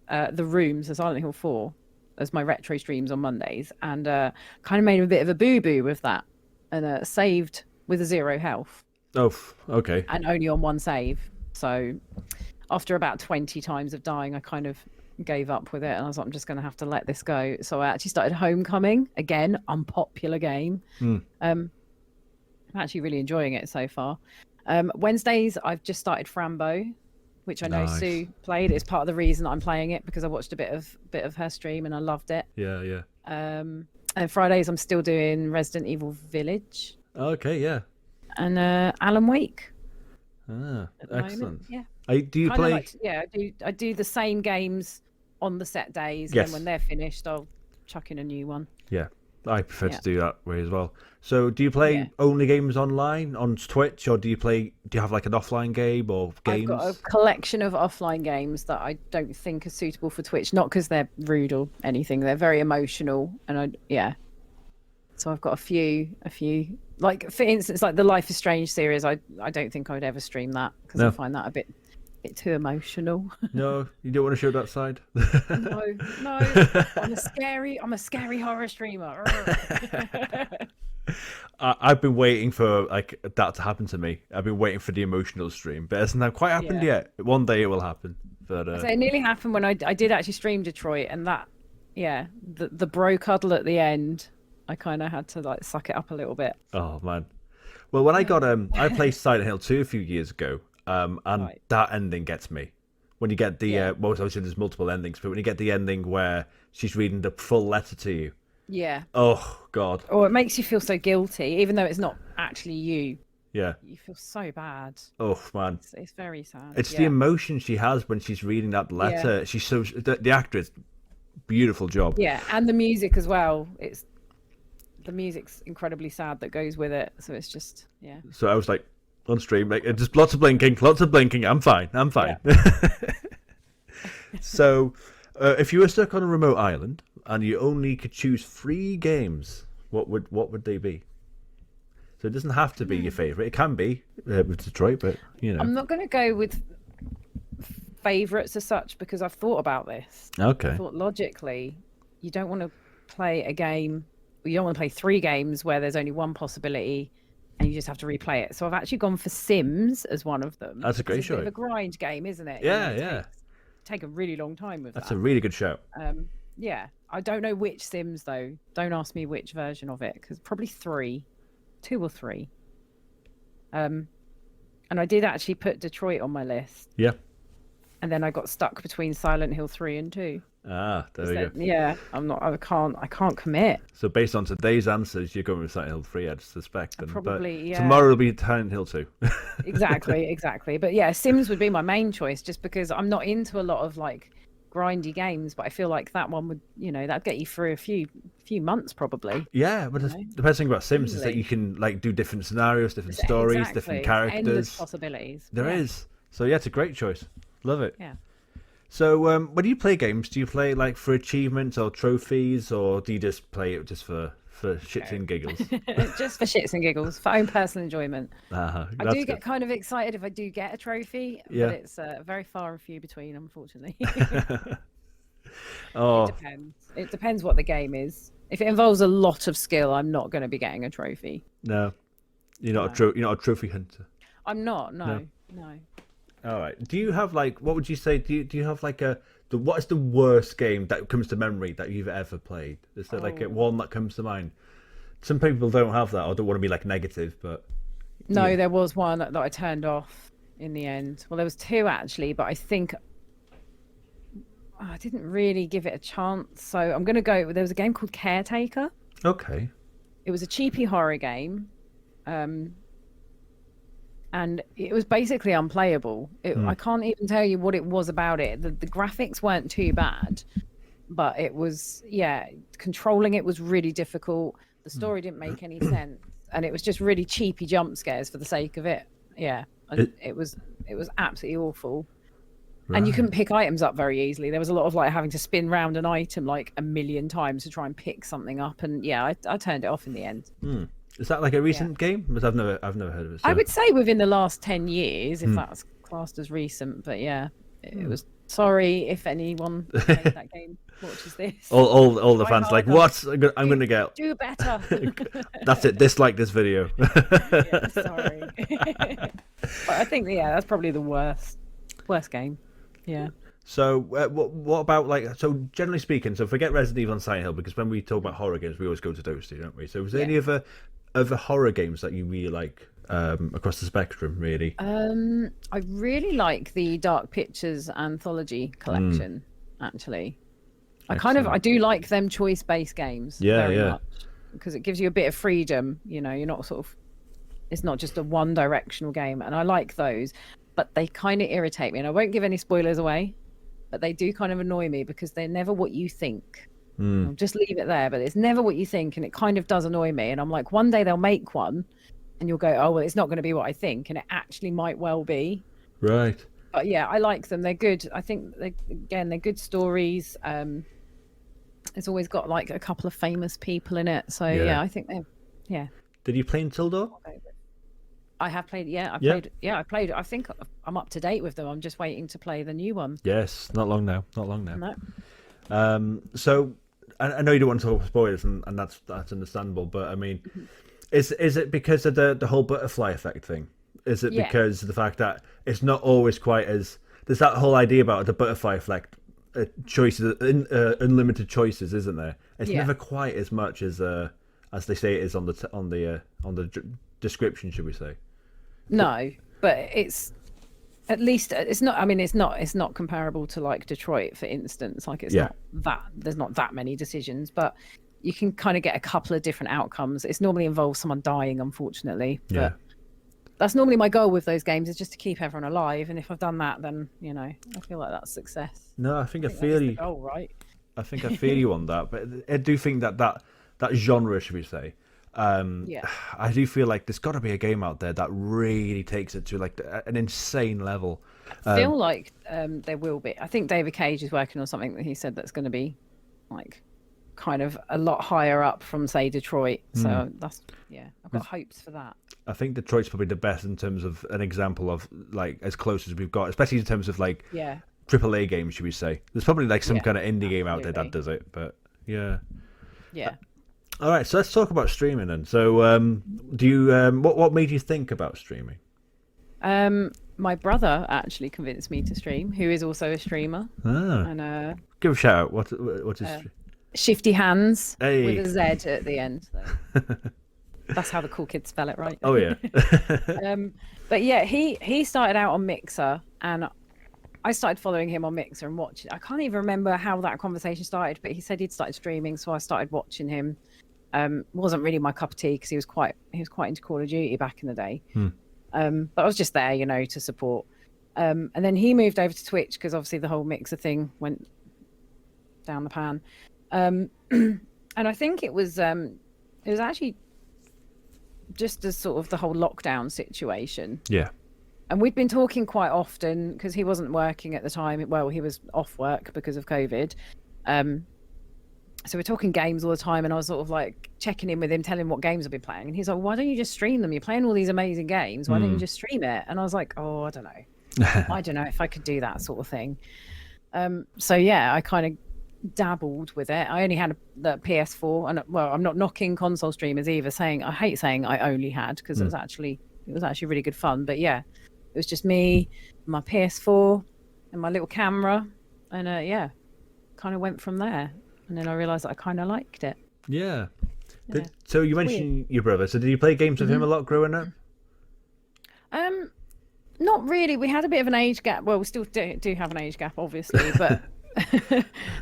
Speaker 2: The Room, so Silent Hill 4, as my retro streams on Mondays, and kind of made a bit of a boo-boo with that, and saved with a 0 health.
Speaker 1: Oh, okay.
Speaker 2: And only on 1 save. So after about 20 times of dying, I kind of gave up with it, and I was like, I'm just going to have to let this go. So I actually started Homecoming, again, unpopular game. I'm actually really enjoying it so far. Wednesdays, I've just started Frambo, which I know Sue played. It's part of the reason I'm playing it, because I watched a bit of her stream and I loved it.
Speaker 1: Yeah.
Speaker 2: And Fridays, I'm still doing Resident Evil Village.
Speaker 1: Okay, yeah.
Speaker 2: And Alan Wake.
Speaker 1: Ah, excellent.
Speaker 2: Moment. Yeah.
Speaker 1: Do you play?
Speaker 2: I do the same games on the set days, and then when they're finished, I'll chuck in a new one.
Speaker 1: Yeah, I prefer to do that way as well. So, do you play only games online on Twitch, or do you have like an offline game or games?
Speaker 2: I've got a collection of offline games that I don't think are suitable for Twitch, not because they're rude or anything. They're very emotional, and So I've got a few. Like, for instance, like the Life is Strange series, I don't think I would ever stream that because I find that a bit too emotional.
Speaker 1: No, you don't want to show that side.
Speaker 2: No, I'm a scary horror streamer.
Speaker 1: I've been waiting for like that to happen to me. I've been waiting for the emotional stream, but it hasn't quite happened yet. One day it will happen. But
Speaker 2: so it nearly happened when I did actually stream Detroit, and that the bro cuddle at the end, I kind of had to like suck it up a little bit.
Speaker 1: Oh man. Well, when I got I played Silent Hill 2 a few years ago, and that ending gets me. When you get the well, obviously there's multiple endings, but when you get the ending where she's reading the full letter to you.
Speaker 2: Yeah.
Speaker 1: Oh God.
Speaker 2: Or it makes you feel so guilty, even though it's not actually you.
Speaker 1: Yeah.
Speaker 2: You feel so bad.
Speaker 1: Oh man.
Speaker 2: It's very sad.
Speaker 1: It's the emotion she has when she's reading that letter. Yeah. She's so the actress, beautiful job.
Speaker 2: Yeah, and the music as well. The music's incredibly sad that goes with it, so it's just
Speaker 1: So I was like on stream, like just lots of blinking. I'm fine. Yeah. So, if you were stuck on a remote island and you only could choose 3 games, what would they be? So it doesn't have to be your favorite. It can be with Detroit, but you know.
Speaker 2: I'm not going to go with favorites as such because I've thought about this.
Speaker 1: Okay.
Speaker 2: I thought logically, you don't want to play a game. You don't want to play 3 games where there's only one possibility and you just have to replay it. So I've actually gone for Sims as one of them.
Speaker 1: That's a great show.
Speaker 2: It's a bit of a grind game, isn't it?
Speaker 1: Yeah,
Speaker 2: Take a really long time with that.
Speaker 1: That's a really good show.
Speaker 2: Yeah. I don't know which Sims though. Don't ask me which version of it because probably 2 or 3. And I did actually put Detroit on my list.
Speaker 1: Yeah.
Speaker 2: And then I got stuck between Silent Hill 3 and 2.
Speaker 1: Ah, there we go.
Speaker 2: Yeah, I can't commit.
Speaker 1: So based on today's answers, you're going with Silent Hill 3, I'd suspect.
Speaker 2: Probably, yeah.
Speaker 1: Tomorrow will be Silent Hill 2.
Speaker 2: Exactly. But yeah, Sims would be my main choice just because I'm not into a lot of like grindy games, but I feel like that one would, that'd get you through a few months probably.
Speaker 1: Yeah, but the best thing about Sims is that you can like do different scenarios, different stories, different characters.
Speaker 2: Endless possibilities.
Speaker 1: There is. So yeah, it's a great choice. Love it.
Speaker 2: Yeah.
Speaker 1: So when you play games, do you play like for achievements or trophies, or do you just play it just for shits and giggles?
Speaker 2: Just for shits and giggles, for own personal enjoyment. I do get kind of excited if I do get a trophy, but it's very far and few between, unfortunately.
Speaker 1: Oh.
Speaker 2: It depends what the game is. If it involves a lot of skill, I'm not going to be getting a trophy.
Speaker 1: No, you're not a trophy hunter.
Speaker 2: I'm not. No.
Speaker 1: All right. Do you have like? What would you say? Do you have like what is the worst game that comes to memory that you've ever played? Is there like one that comes to mind? Some people don't have that, or don't want to be like negative, but
Speaker 2: No,
Speaker 1: Yeah.
Speaker 2: there was one that I turned off in the end. Well, there was two actually, but I think I didn't really give it a chance. So I'm going to go. There was a game called Caretaker.
Speaker 1: Okay.
Speaker 2: It was a cheapy horror game. Um, and it was basically unplayable. I can't even tell you what it was about it. The graphics weren't too bad, but it was, yeah, controlling it was really difficult. The story didn't make any sense, and it was just really cheapy jump scares for the sake of it. Yeah, it was absolutely awful. And you couldn't pick items up very easily. There was a lot of like having to spin round an item like a million times to try and pick something up. And yeah, I turned it off in the end.
Speaker 1: Is that like a recent game? Because I've never heard of it. So.
Speaker 2: I would say within the last 10 years, if that's classed as recent. But yeah, it was. Sorry if anyone played that game watches this.
Speaker 1: All the fans like, what? I'm going to get.
Speaker 2: Do better.
Speaker 1: That's it. Dislike this video.
Speaker 2: Yeah, sorry. But I think that's probably the worst game. Yeah.
Speaker 1: So what about like, so generally speaking, so forget Resident Evil and Silent Hill, because when we talk about horror games we always go to those two, don't we? So is there any other horror games that you really like across the spectrum, really?
Speaker 2: I really like the Dark Pictures anthology collection, actually. I do like them choice-based games very much, because it gives you a bit of freedom. You're not sort of, it's not just a one-directional game, and I like those. But they kind of irritate me, and I won't give any spoilers away, but they do kind of annoy me because they're never what you think. I'll just leave it there, but it's never what you think, and it kind of does annoy me. And I'm like, one day they'll make one, and you'll go, oh, well, it's not going to be what I think, and it actually might well be.
Speaker 1: Right.
Speaker 2: But yeah, I like them. They're good. I think, they're good stories. It's always got like a couple of famous people in it. So yeah, I think they're,
Speaker 1: Did you play Until Dawn?
Speaker 2: I have played. I played. I think I'm up to date with them. I'm just waiting to play the new one.
Speaker 1: Yes, not long now.
Speaker 2: No.
Speaker 1: So I know you don't want to talk about spoilers, and that's understandable. But I mean, is it because of the whole butterfly effect thing? Is it because of the fact that it's not always quite as there's that whole idea about the butterfly effect, choices, unlimited choices, isn't there? It's never quite as much as they say it is on the description, should we say?
Speaker 2: No, but it's at least it's not. I mean, it's not comparable to like Detroit, for instance. Like it's not that there's not that many decisions, but you can kind of get a couple of different outcomes. It's normally involves someone dying, unfortunately. But that's normally my goal with those games, is just to keep everyone alive. And if I've done that, then I feel like that's success.
Speaker 1: No, I think I feel you.
Speaker 2: Goal, right?
Speaker 1: I think I feel you on that, but I do think that genre, should we say? I do feel like there's got to be a game out there that really takes it to like an insane level.
Speaker 2: I feel like there will be. I think David Cage is working on something that he said that's going to be like kind of a lot higher up from, say, Detroit. So that's I've got hopes for that.
Speaker 1: I think Detroit's probably the best in terms of an example of like as close as we've got, especially in terms of like AAA games, should we say? There's probably like some kind of indie game out there that does it, but yeah. All right, so let's talk about streaming then. So, do you what made you think about streaming?
Speaker 2: My brother actually convinced me to stream, who is also a streamer. And
Speaker 1: give a shout out. What is
Speaker 2: Shifty Hands
Speaker 1: with
Speaker 2: a Z at the end. So. That's how the cool kids spell it, right?
Speaker 1: Oh yeah.
Speaker 2: But yeah, he started out on Mixer, and I started following him on Mixer and watching. I can't even remember how that conversation started, but he said he'd started streaming, so I started watching him. Wasn't really my cup of tea because he was quite into Call of Duty back in the day. But I was just there, to support. And then he moved over to Twitch because obviously the whole Mixer thing went down the pan. And I think it was actually just as sort of the whole lockdown situation.
Speaker 1: Yeah.
Speaker 2: And we'd been talking quite often because he wasn't working at the time. Well, he was off work because of COVID. So we're talking games all the time, and I was sort of like checking in with him, telling him what games I've been playing. And he's like, why don't you just stream them? You're playing all these amazing games. Why don't you just stream it? And I was like, oh, I don't know. I don't know if I could do that sort of thing. So yeah, I kind of dabbled with it. I only had the PS4, and well, I'm not knocking console streamers either. I hate saying I only had, because it was actually really good fun. But yeah, it was just me, my PS4, and my little camera, and kind of went from there. And then I realised that I kind of liked it.
Speaker 1: Yeah. So you mentioned your brother. So did you play games with him a lot growing up?
Speaker 2: Not really. We had a bit of an age gap. Well, we still do have an age gap, obviously, but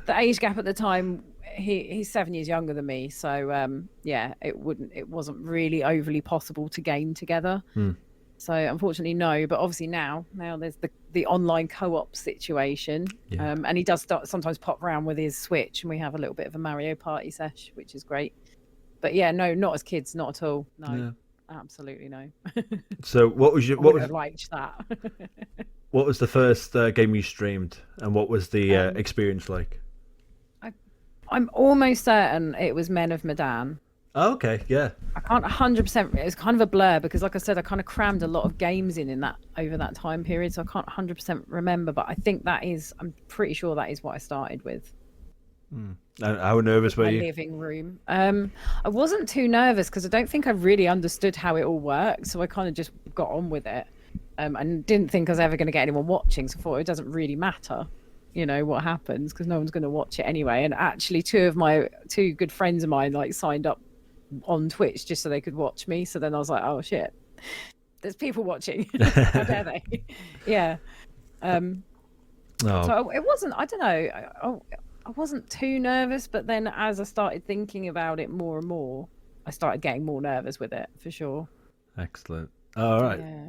Speaker 2: the age gap at the time, he's 7 years younger than me, so yeah, it wasn't really overly possible to game together. So unfortunately, no. But obviously now there's the online co-op situation, and he does sometimes pop around with his Switch, and we have a little bit of a Mario Party sesh, which is great. But yeah, no, not as kids, not at all. No, absolutely no.
Speaker 1: So what was
Speaker 2: I would have liked that.
Speaker 1: What was the first game you streamed, and what was the experience like?
Speaker 2: I'm almost certain it was Men of Medan.
Speaker 1: Oh, okay, yeah.
Speaker 2: I can't 100%. It was kind of a blur because, like I said, I kind of crammed a lot of games in that over that time period, so I can't 100% remember. But I think I'm pretty sure that is what I started with.
Speaker 1: And how nervous were you?
Speaker 2: Living room. I wasn't too nervous because I don't think I really understood how it all worked, so I kind of just got on with it, and didn't think I was ever going to get anyone watching. So I thought it doesn't really matter, what happens, because no one's going to watch it anyway. And actually, two good friends of mine like signed up on Twitch just so they could watch me. So then I was like, oh shit, there's people watching. How dare they? Yeah. So it wasn't. I don't know. I wasn't too nervous, but then as I started thinking about it more and more, I started getting more nervous with it, for sure.
Speaker 1: Excellent. All right.
Speaker 2: Yeah.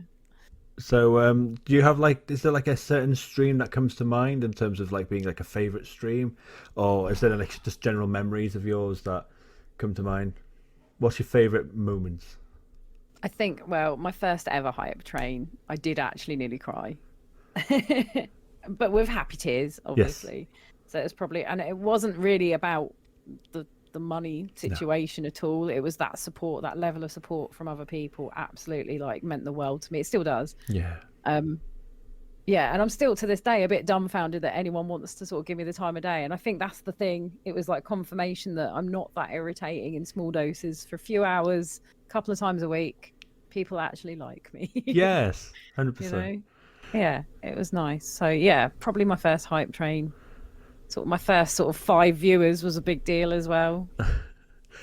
Speaker 1: So, do you have is there a certain stream that comes to mind in terms of being a favorite stream, or is there just general memories of yours that come to mind? What's your favorite moments?
Speaker 2: I think, well, my first ever hype train, I did actually nearly cry, but with happy tears, obviously. Yes. So it's probably, and it wasn't really about the money situation at all. It was that support, that level of support from other people, absolutely meant the world to me. It still does.
Speaker 1: Yeah.
Speaker 2: Yeah, and I'm still to this day a bit dumbfounded that anyone wants to sort of give me the time of day. And I think that's the thing. It was confirmation that I'm not that irritating in small doses for a few hours, a couple of times a week. People actually like me.
Speaker 1: Yes, 100%.
Speaker 2: Yeah, it was nice. So yeah, probably my first hype train. Sort of my first 5 viewers was a big deal as well. I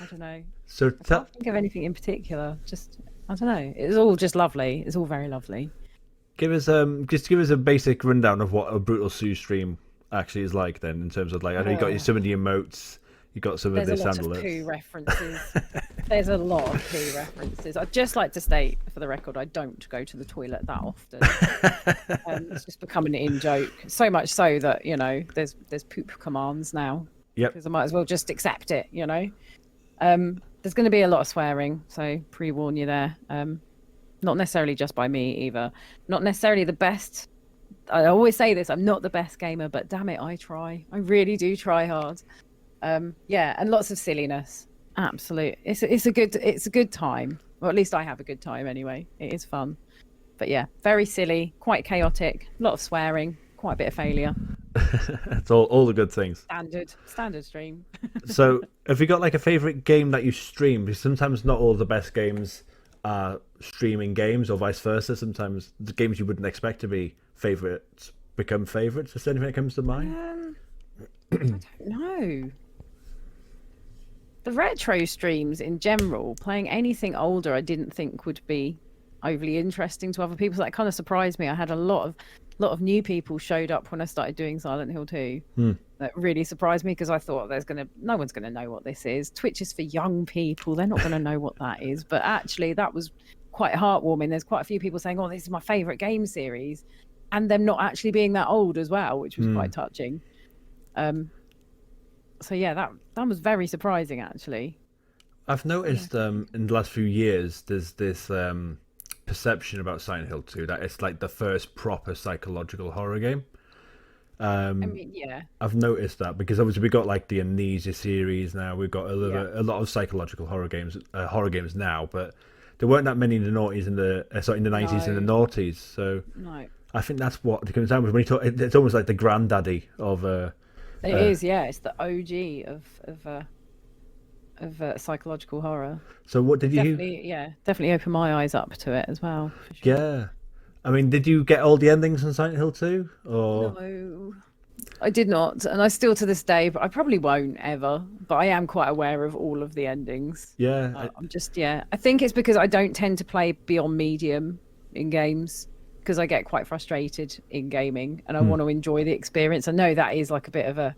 Speaker 2: don't know.
Speaker 1: So
Speaker 2: I can't think of anything in particular. Just, I don't know. It was all just lovely. It's all very lovely.
Speaker 1: Give us a basic rundown of what a BrutalSue stream actually is like then, in terms of I know you got some of the emotes, you got some of the sound alerts.
Speaker 2: There's a lot of poo references. There's a lot of poo references. I'd just like to state, for the record, I don't go to the toilet that often. It's just become an in joke. So much so that there's poop commands now.
Speaker 1: Yep.
Speaker 2: Because I might as well just accept it. There's going to be a lot of swearing, so pre-warn you there. Not necessarily just by me either. Not necessarily the best. I always say this, I'm not the best gamer, but damn it, I try. I really do try hard. Yeah, and lots of silliness. Absolute. It's a good time. Well, at least I have a good time anyway. It is fun. But yeah, very silly, quite chaotic, a lot of swearing, quite a bit of failure.
Speaker 1: That's all the good things.
Speaker 2: Standard stream.
Speaker 1: So, have you got a favorite game that you stream? Because sometimes not all the best games are streaming games, or vice versa. Sometimes the games you wouldn't expect to be favorites become favorites. Is there anything that comes to mind?
Speaker 2: I don't know. The retro streams in general, playing anything older, I didn't think would be overly interesting to other people. So that kind of surprised me. I had a lot of new people showed up when I started doing Silent Hill 2. That really surprised me because I thought no one's gonna know what this is. Twitch is for young people. They're not gonna know what that is. But actually, that was quite heartwarming. There's quite a few people saying, "Oh, this is my favorite game series," and them not actually being that old as well, which was quite touching. So yeah, that was very surprising actually.
Speaker 1: I've noticed in the last few years there's this perception about Silent Hill 2 that it's the first proper psychological horror game. I
Speaker 2: mean, yeah.
Speaker 1: I've noticed that because obviously we got the Amnesia series now. We've got a lot of psychological horror games now, but there weren't that many in the noughties in the 90s and the noughties. So
Speaker 2: no.
Speaker 1: I think that's what it comes down with when you talk. It's almost like the granddaddy of.
Speaker 2: It is, yeah. It's the OG of psychological horror.
Speaker 1: So what did you?
Speaker 2: Definitely opened my eyes up to it as well. For sure.
Speaker 1: Yeah, I mean, did you get all the endings in Silent Hill 2? Or
Speaker 2: no, I did not, and I still to this day, but I probably won't ever. But I am quite aware of all of the endings.
Speaker 1: Yeah,
Speaker 2: I think it's because I don't tend to play beyond medium in games. because I get quite frustrated in gaming and I want to enjoy the experience. I know that is like a bit of a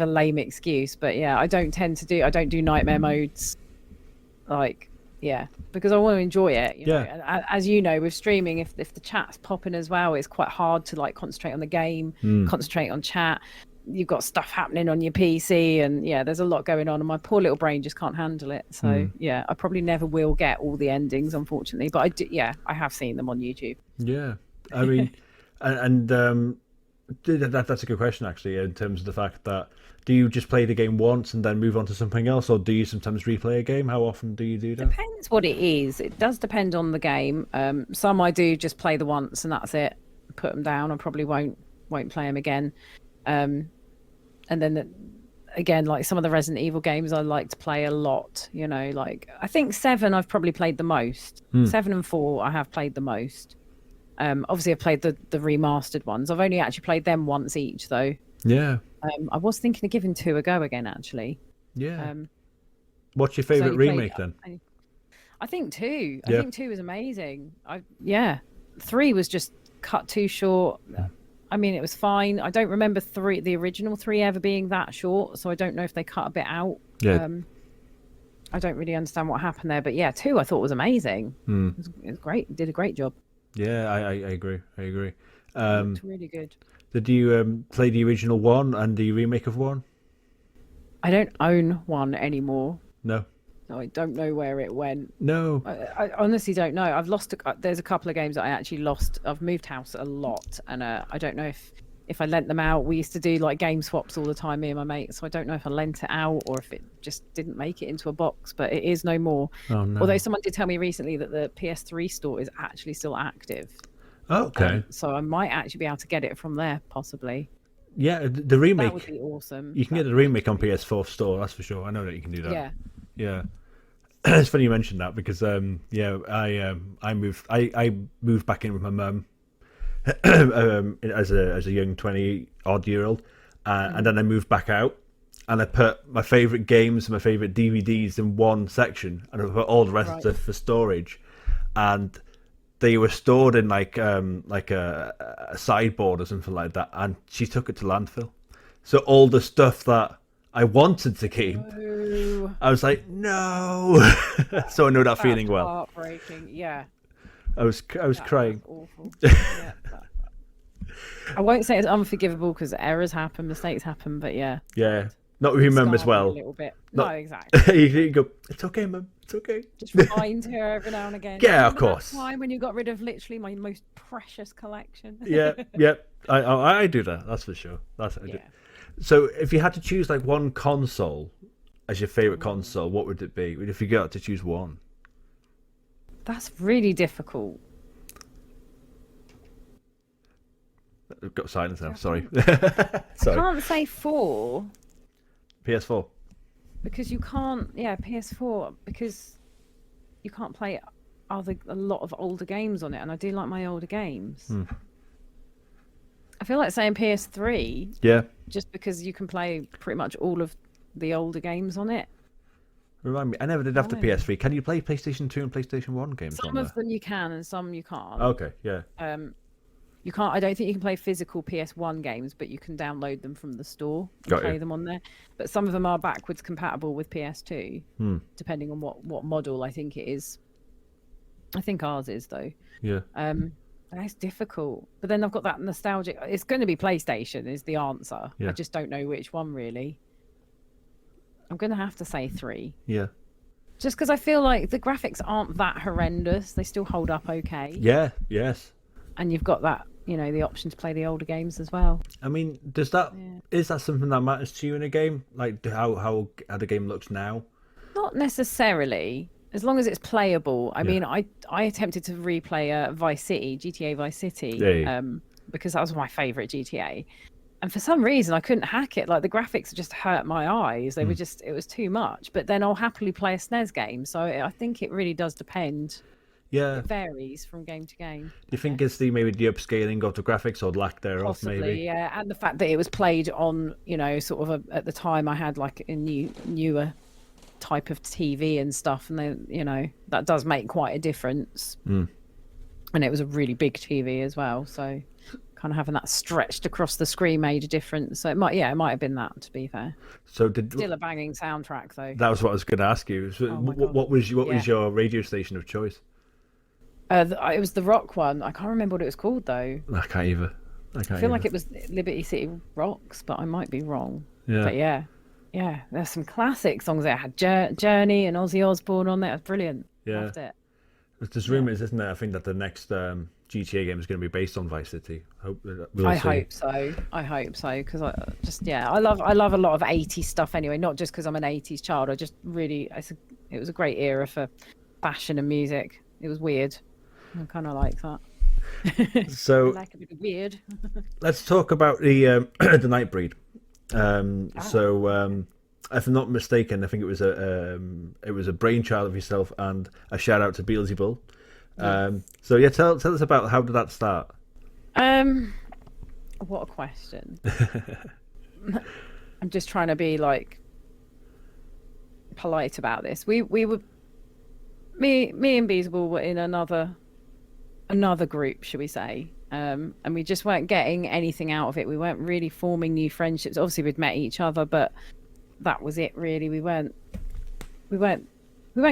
Speaker 2: lame excuse, but yeah, I don't do nightmare modes, like, yeah, because I want to enjoy it, you know. And as you know, with streaming, if the chat's popping as well, it's quite hard to like concentrate on the game, concentrate on chat. You've got stuff happening on your PC, and yeah, there's a lot going on, and my poor little brain just can't handle it. So yeah, I probably never will get all the endings, unfortunately, but I have seen them on YouTube.
Speaker 1: Yeah, I mean, and that's a good question actually, in terms of the fact that, do you just play the game once and then move on to something else, or do you sometimes replay a game? How often do you do that?
Speaker 2: Depends what it is. It does depend on the game. Some I do just play the once and that's it. Put them down. I probably won't play them again. And then again, like some of the Resident Evil games I like to play a lot, you know, like I think 7 I've probably played the most. 7 and 4 I have played the most. Obviously I've played the remastered ones. I've only actually played them once each though.
Speaker 1: Yeah.
Speaker 2: I was thinking of giving 2 a go again actually.
Speaker 1: Yeah. What's your favourite remake then?
Speaker 2: I think 2. I think 2 is amazing. 3 was just cut too short. I mean, it was fine. I don't remember the original 3 ever being that short, so I don't know if they cut a bit out. Yeah. I don't really understand what happened there, but yeah, 2 I thought was amazing. It was great. It did a great job.
Speaker 1: Yeah, I agree. It
Speaker 2: looked really good.
Speaker 1: Did you play the original 1 and the remake of 1?
Speaker 2: I don't own 1 anymore.
Speaker 1: No.
Speaker 2: I don't know where it went.
Speaker 1: No.
Speaker 2: I honestly don't know. I've lost. There's a couple of games that I actually lost. I've moved house a lot, and I don't know if I lent them out. We used to do like game swaps all the time, me and my mates. So I don't know if I lent it out or if it just didn't make it into a box. But it is no more.
Speaker 1: Oh no.
Speaker 2: Although someone did tell me recently that the PS3 store is actually still active.
Speaker 1: Oh, okay.
Speaker 2: So I might actually be able to get it from there, possibly.
Speaker 1: Yeah, the remake.
Speaker 2: That would be awesome.
Speaker 1: You can get the remake on PS4 store. That's for sure. I know that you can do that.
Speaker 2: Yeah.
Speaker 1: Yeah. It's funny you mentioned that because I moved back in with my mum as a young 20-odd-year-old, and then I moved back out, and I put my favorite games and my favorite DVDs in one section, and I put all the rest for storage, and they were stored in like a sideboard or something like that, and she took it to landfill. So all the stuff that I wanted to keep, I was like, no. So I know that feeling well.
Speaker 2: Heartbreaking, yeah.
Speaker 1: I was crying.
Speaker 2: Awful. Yeah, I won't say it's unforgivable because errors happen, mistakes happen, but yeah.
Speaker 1: Yeah, not with your mum as well.
Speaker 2: A little bit. No, exactly.
Speaker 1: you go, it's okay, mum. It's okay.
Speaker 2: Just remind her every now and again.
Speaker 1: Yeah, of course.
Speaker 2: That time when you got rid of literally my most precious collection.
Speaker 1: Yeah. I do that. That's for sure. That's what I do. So if you had to choose like one console as your favorite console, what would it be? If you got to choose one?
Speaker 2: That's really difficult.
Speaker 1: I've got silence now. Sorry.
Speaker 2: I can't say 4.
Speaker 1: PS4.
Speaker 2: Because you can't. Yeah, PS4 because you can't play a lot of older games on it, and I do like my older games. I feel like saying PS3. Yeah. Just because you can play pretty much all of the older games on it.
Speaker 1: Remind me, I never did have the PS3. Can you play PlayStation 2 and PlayStation 1 games on there?
Speaker 2: Some of them you can and some you can't.
Speaker 1: Okay, yeah.
Speaker 2: You can't. I don't think you can play physical PS1 games, but you can download them from the store and play them on there. But some of them are backwards compatible with PS2, depending on what model I think it is. I think ours is though.
Speaker 1: Yeah.
Speaker 2: That's difficult. But then I've got that nostalgic. It's going to be PlayStation is the answer. Yeah. I just don't know which one really. I'm going to have to say 3.
Speaker 1: Yeah.
Speaker 2: Just because I feel like the graphics aren't that horrendous. They still hold up okay.
Speaker 1: Yeah. Yes.
Speaker 2: And you've got that, the option to play the older games as well.
Speaker 1: I mean, is that something that matters to you in a game? Like how the game looks now?
Speaker 2: Not necessarily. As long as it's playable. I mean, I attempted to replay GTA Vice City, because that was my favourite GTA. And for some reason, I couldn't hack it. Like, the graphics just hurt my eyes. They were it was too much. But then I'll happily play a SNES game. So I think it really does depend. Yeah. It varies from game to game.
Speaker 1: Do you think it's maybe the upscaling of the graphics or lack thereof?
Speaker 2: Possibly,
Speaker 1: maybe?
Speaker 2: Yeah. And the fact that it was played on, sort of at the time I had like a newer type of TV and stuff, and then that does make quite a difference. and it was a really big TV as well. So kind of having that stretched across the screen made a difference. So it might have been that, to be fair.
Speaker 1: So
Speaker 2: Still a banging soundtrack though.
Speaker 1: that was what I was going to ask you. So
Speaker 2: Oh my God.
Speaker 1: what was your radio station of choice?
Speaker 2: It was the rock one. I can't remember what it was called though.
Speaker 1: I can't either. I
Speaker 2: feel like it was Liberty City Rocks, but I might be wrong.
Speaker 1: Yeah.
Speaker 2: But yeah, there's some classic songs there. It had Journey and Ozzy Osbourne on there. It was brilliant.
Speaker 1: Yeah.
Speaker 2: Loved it.
Speaker 1: There's rumours, isn't there? I think that the next GTA game is going to be based on Vice City.
Speaker 2: I hope so because I love a lot of 80s stuff anyway. Not just because I'm an 80s child. It was a great era for fashion and music. It was weird. I kind of like that.
Speaker 1: So
Speaker 2: I like a bit of weird.
Speaker 1: let's talk about the the Nightbreed. So if I'm not mistaken, I think it was a brainchild of yourself, and a shout out to Beelzy Bull. So yeah, tell us about how did that start?
Speaker 2: What a question. I'm just trying to be like polite about this. Me and Beelzebub were in another group, should we say, and we just weren't getting anything out of it. We weren't really forming new friendships. Obviously we'd met each other, but that was it really. We weren't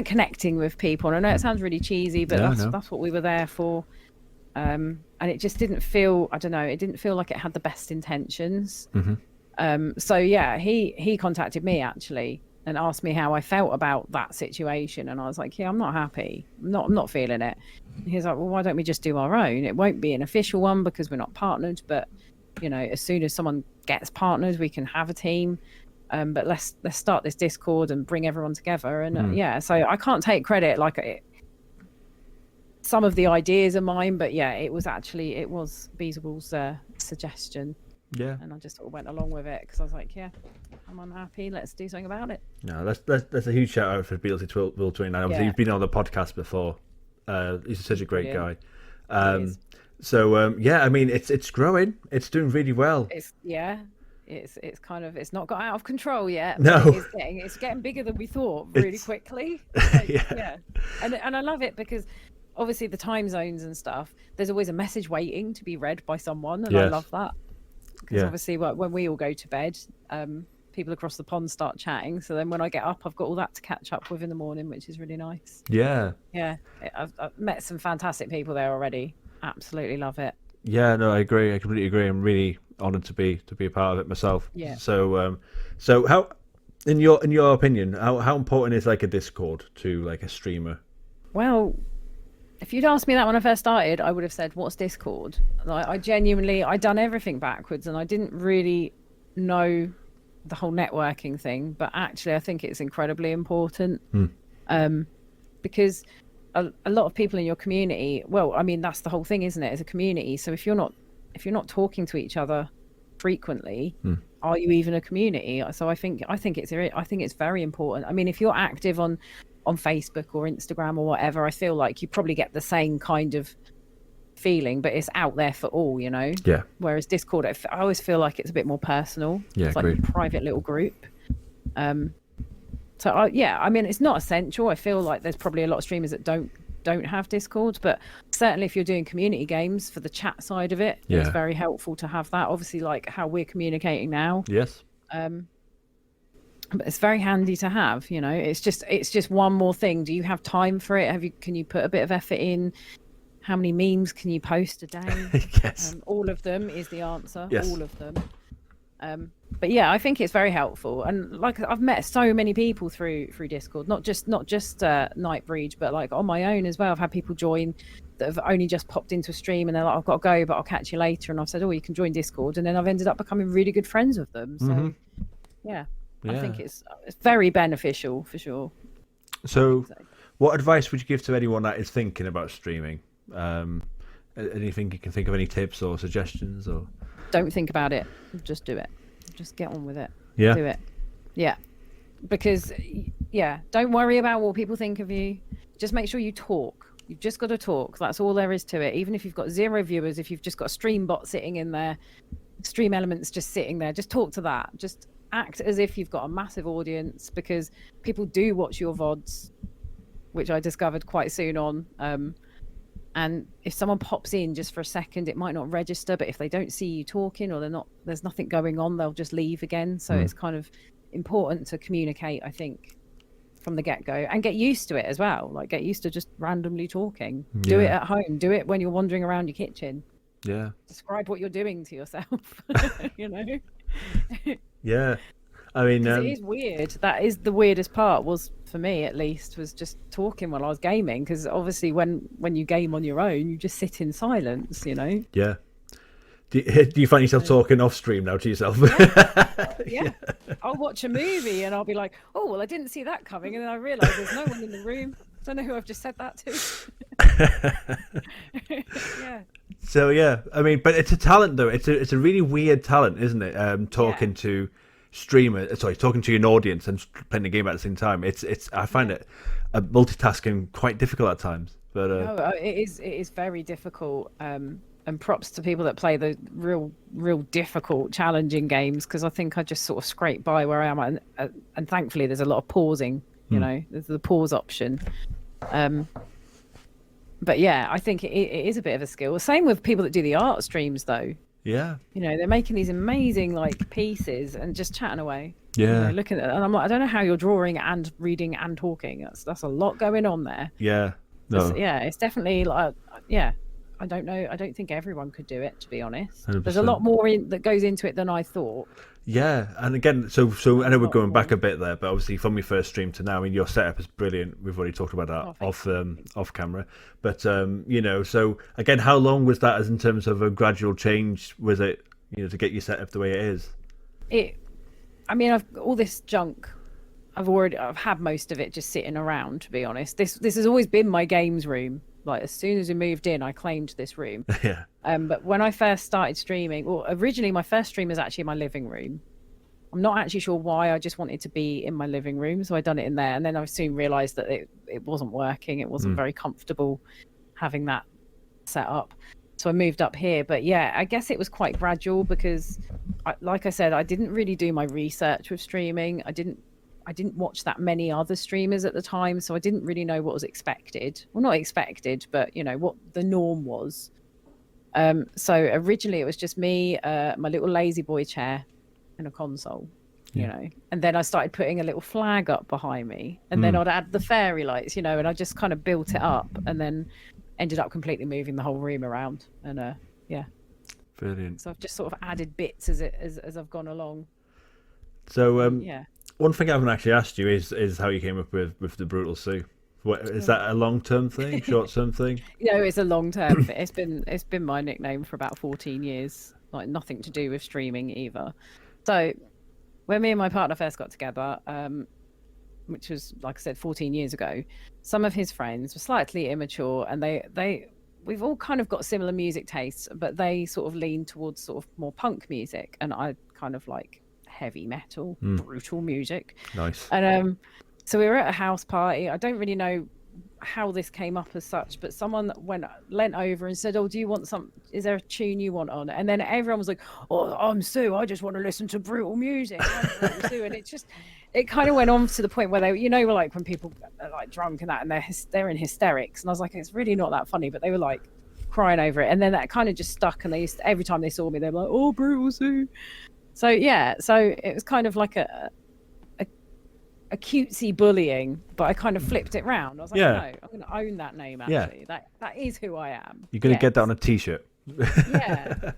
Speaker 2: connecting with people. And I know it sounds really cheesy, but that's what we were there for. And it just didn't feel, I don't know, it didn't feel like it had the best intentions. So yeah, he contacted me actually and asked me how I felt about that situation, and I was like, yeah, I'm not happy. I'm not feeling it. He's like, well, why don't we just do our own? It won't be an official one because we're not partnered, but as soon as someone gets partnered, we can have a team. But let's start this Discord and bring everyone together. And so I can't take credit. Some of the ideas are mine, but yeah, it was Beelzebub's suggestion.
Speaker 1: Yeah.
Speaker 2: And I just sort of went along with it because I was like, yeah, I'm unhappy. Let's do something about it.
Speaker 1: No, that's a huge shout out for Beelzy Will 29. Obviously, you've been on the podcast before. He's such a great guy. So yeah, I mean, it's growing. It's doing really well.
Speaker 2: It's kind of, it's not got out of control yet.
Speaker 1: No,
Speaker 2: it's getting bigger than we thought really quickly. Yeah. And I love it because obviously the time zones and stuff, there's always a message waiting to be read by someone, and I love that because obviously when we all go to bed, people across the pond start chatting, so then when I get up I've got all that to catch up with in the morning, which is really nice. I've met some fantastic people there already. Absolutely love it.
Speaker 1: Yeah, no, I agree. I completely agree. I'm really honoured to be a part of it myself.
Speaker 2: Yeah.
Speaker 1: So how, in your opinion, how important is like a Discord to like a streamer?
Speaker 2: Well, if you'd asked me that when I first started, I would have said, "What's Discord?" Like, I'd done everything backwards, and I didn't really know the whole networking thing. But actually, I think it's incredibly important because a lot of people in your community, well, I mean, that's the whole thing, isn't it? It's a community. So if you're not talking to each other frequently, are you even a community? So I think it's very important. I mean, if you're active on Facebook or Instagram or whatever, I feel like you probably get the same kind of feeling, but it's out there for all,
Speaker 1: Yeah.
Speaker 2: Whereas Discord, I always feel like it's a bit more personal.
Speaker 1: Yeah,
Speaker 2: it's like a private little group. So I mean, it's not essential. I feel like there's probably a lot of streamers that don't have Discord, but certainly if you're doing community games, for the chat side of it, it's very helpful to have that. Obviously, like how we're communicating now.
Speaker 1: Yes.
Speaker 2: But it's very handy to have. It's just one more thing. Do you have time for it? Can you put a bit of effort in? How many memes can you post a day?
Speaker 1: Yes.
Speaker 2: All of them is the answer.
Speaker 1: Yes.
Speaker 2: All of them. But yeah, I think it's very helpful, and like I've met so many people through Discord, not just Nightbreed, but like on my own as well. I've had people join that have only just popped into a stream, and they're like, "I've got to go, but I'll catch you later." And I've said, "Oh, you can join Discord," and then I've ended up becoming really good friends with them. So yeah, I think it's very beneficial for sure.
Speaker 1: So, what advice would you give to anyone that is thinking about streaming? Anything you can think of? Any tips or suggestions? Or
Speaker 2: don't think about it. Just do it. Just get on with it.
Speaker 1: Yeah.
Speaker 2: Do it. Yeah. Because don't worry about what people think of you. Just make sure you talk. You've just got to talk. That's all there is to it. Even if you've got 0 viewers, if you've just got a stream bot sitting in there, stream elements just sitting there, just talk to that. Just act as if you've got a massive audience, because people do watch your VODs, which I discovered quite soon on. And if someone pops in just for a second, it might not register, but if they don't see you talking or there's nothing going on, they'll just leave again. So it's kind of important to communicate, I think, from the get-go, and get used to it as well. Like, get used to just randomly talking. Do it at home. Do it when you're wandering around your kitchen.
Speaker 1: Yeah.
Speaker 2: Describe what you're doing to yourself. You know.
Speaker 1: Yeah. I mean,
Speaker 2: it is weird. That is the weirdest part, was for me at least, was just talking while I was gaming. Because obviously, when you game on your own, you just sit in silence. You know.
Speaker 1: Yeah. Do you find yourself talking off stream now to yourself?
Speaker 2: Yeah. I'll watch a movie and I'll be like, oh, well, I didn't see that coming. And then I realise there's no one in the room. Don't know who I've just said that to. Yeah.
Speaker 1: So, yeah, I mean, but it's a talent, though. It's a really weird talent, isn't it? Talking to talking to an audience and playing the game at the same time. I find it multitasking quite difficult at times. But
Speaker 2: no, it is very difficult. And props to people that play the real difficult, challenging games, because I think I just sort of scrape by where I am, and thankfully there's a lot of pausing. You know, there's the pause option. But yeah, I think it is a bit of a skill. Same with people that do the art streams, though.
Speaker 1: Yeah.
Speaker 2: You know, they're making these amazing like pieces and just chatting away.
Speaker 1: Yeah.
Speaker 2: You know, looking at it, and I'm like, I don't know how you're drawing and reading and talking. That's a lot going on there.
Speaker 1: Yeah. No.
Speaker 2: It's definitely like, yeah. I don't know. I don't think everyone could do it, to be honest.
Speaker 1: 100%.
Speaker 2: There's a lot more that goes into it than I thought.
Speaker 1: Yeah, and again, so I know we're going back a bit there, but obviously from your first stream to now, I mean, your setup is brilliant. We've already talked about that off camera, but you know, so again, how long was that as in terms of a gradual change? Was it, you know, to get your setup the way it is?
Speaker 2: I mean, I've all this junk. I've had most of it just sitting around, to be honest. This has always been my games room. Like, as soon as we moved in, I claimed this room.
Speaker 1: Yeah.
Speaker 2: But when I first started streaming, well, originally my first stream was actually in my living room. I'm not actually sure why. I just wanted to be in my living room, so I done it in there. And then I soon realised that it wasn't working. It wasn't very comfortable having that set up. So I moved up here. But yeah, I guess it was quite gradual because, like I said, I didn't really do my research with streaming. I didn't watch that many other streamers at the time, so I didn't really know what was expected. Well, not expected, but you know what the norm was. So originally it was just me, my little lazy boy chair, and a console. You know, and then I started putting a little flag up behind me, and then I'd add the fairy lights. You know, and I just kind of built it up, and then ended up completely moving the whole room around. And yeah,
Speaker 1: brilliant.
Speaker 2: So I've just sort of added bits as I've gone along.
Speaker 1: So
Speaker 2: yeah.
Speaker 1: One thing I haven't actually asked you is how you came up with the BrutalSue. What is that, a long-term thing, short-term thing?
Speaker 2: You know, it's a long-term thing. It's been my nickname for about 14 years. Like, nothing to do with streaming either. So when me and my partner first got together, which was, like I said, 14 years ago, some of his friends were slightly immature, and we've all kind of got similar music tastes, but they sort of lean towards sort of more punk music, and I kind of like heavy metal, brutal music.
Speaker 1: Nice.
Speaker 2: And so we were at a house party. I don't really know how this came up as such, but someone leant over and said, "Oh, do you want is there a tune you want on?" And then everyone was like, "Oh, I'm Sue. I just want to listen to brutal music." I'm Brutal Sue. And it kind of went on to the point where they, you know, were like when people are like drunk and that, and they're in hysterics. And I was like, it's really not that funny, but they were like crying over it. And then that kind of just stuck. And every time they saw me, they were like, "Oh, Brutal Sue." So yeah, so it was kind of like a cutesy bullying, but I kind of flipped it round. I was like, no, I'm going to own that name. Actually, that is who I am.
Speaker 1: You're going to get that on a T-shirt.
Speaker 2: Yeah,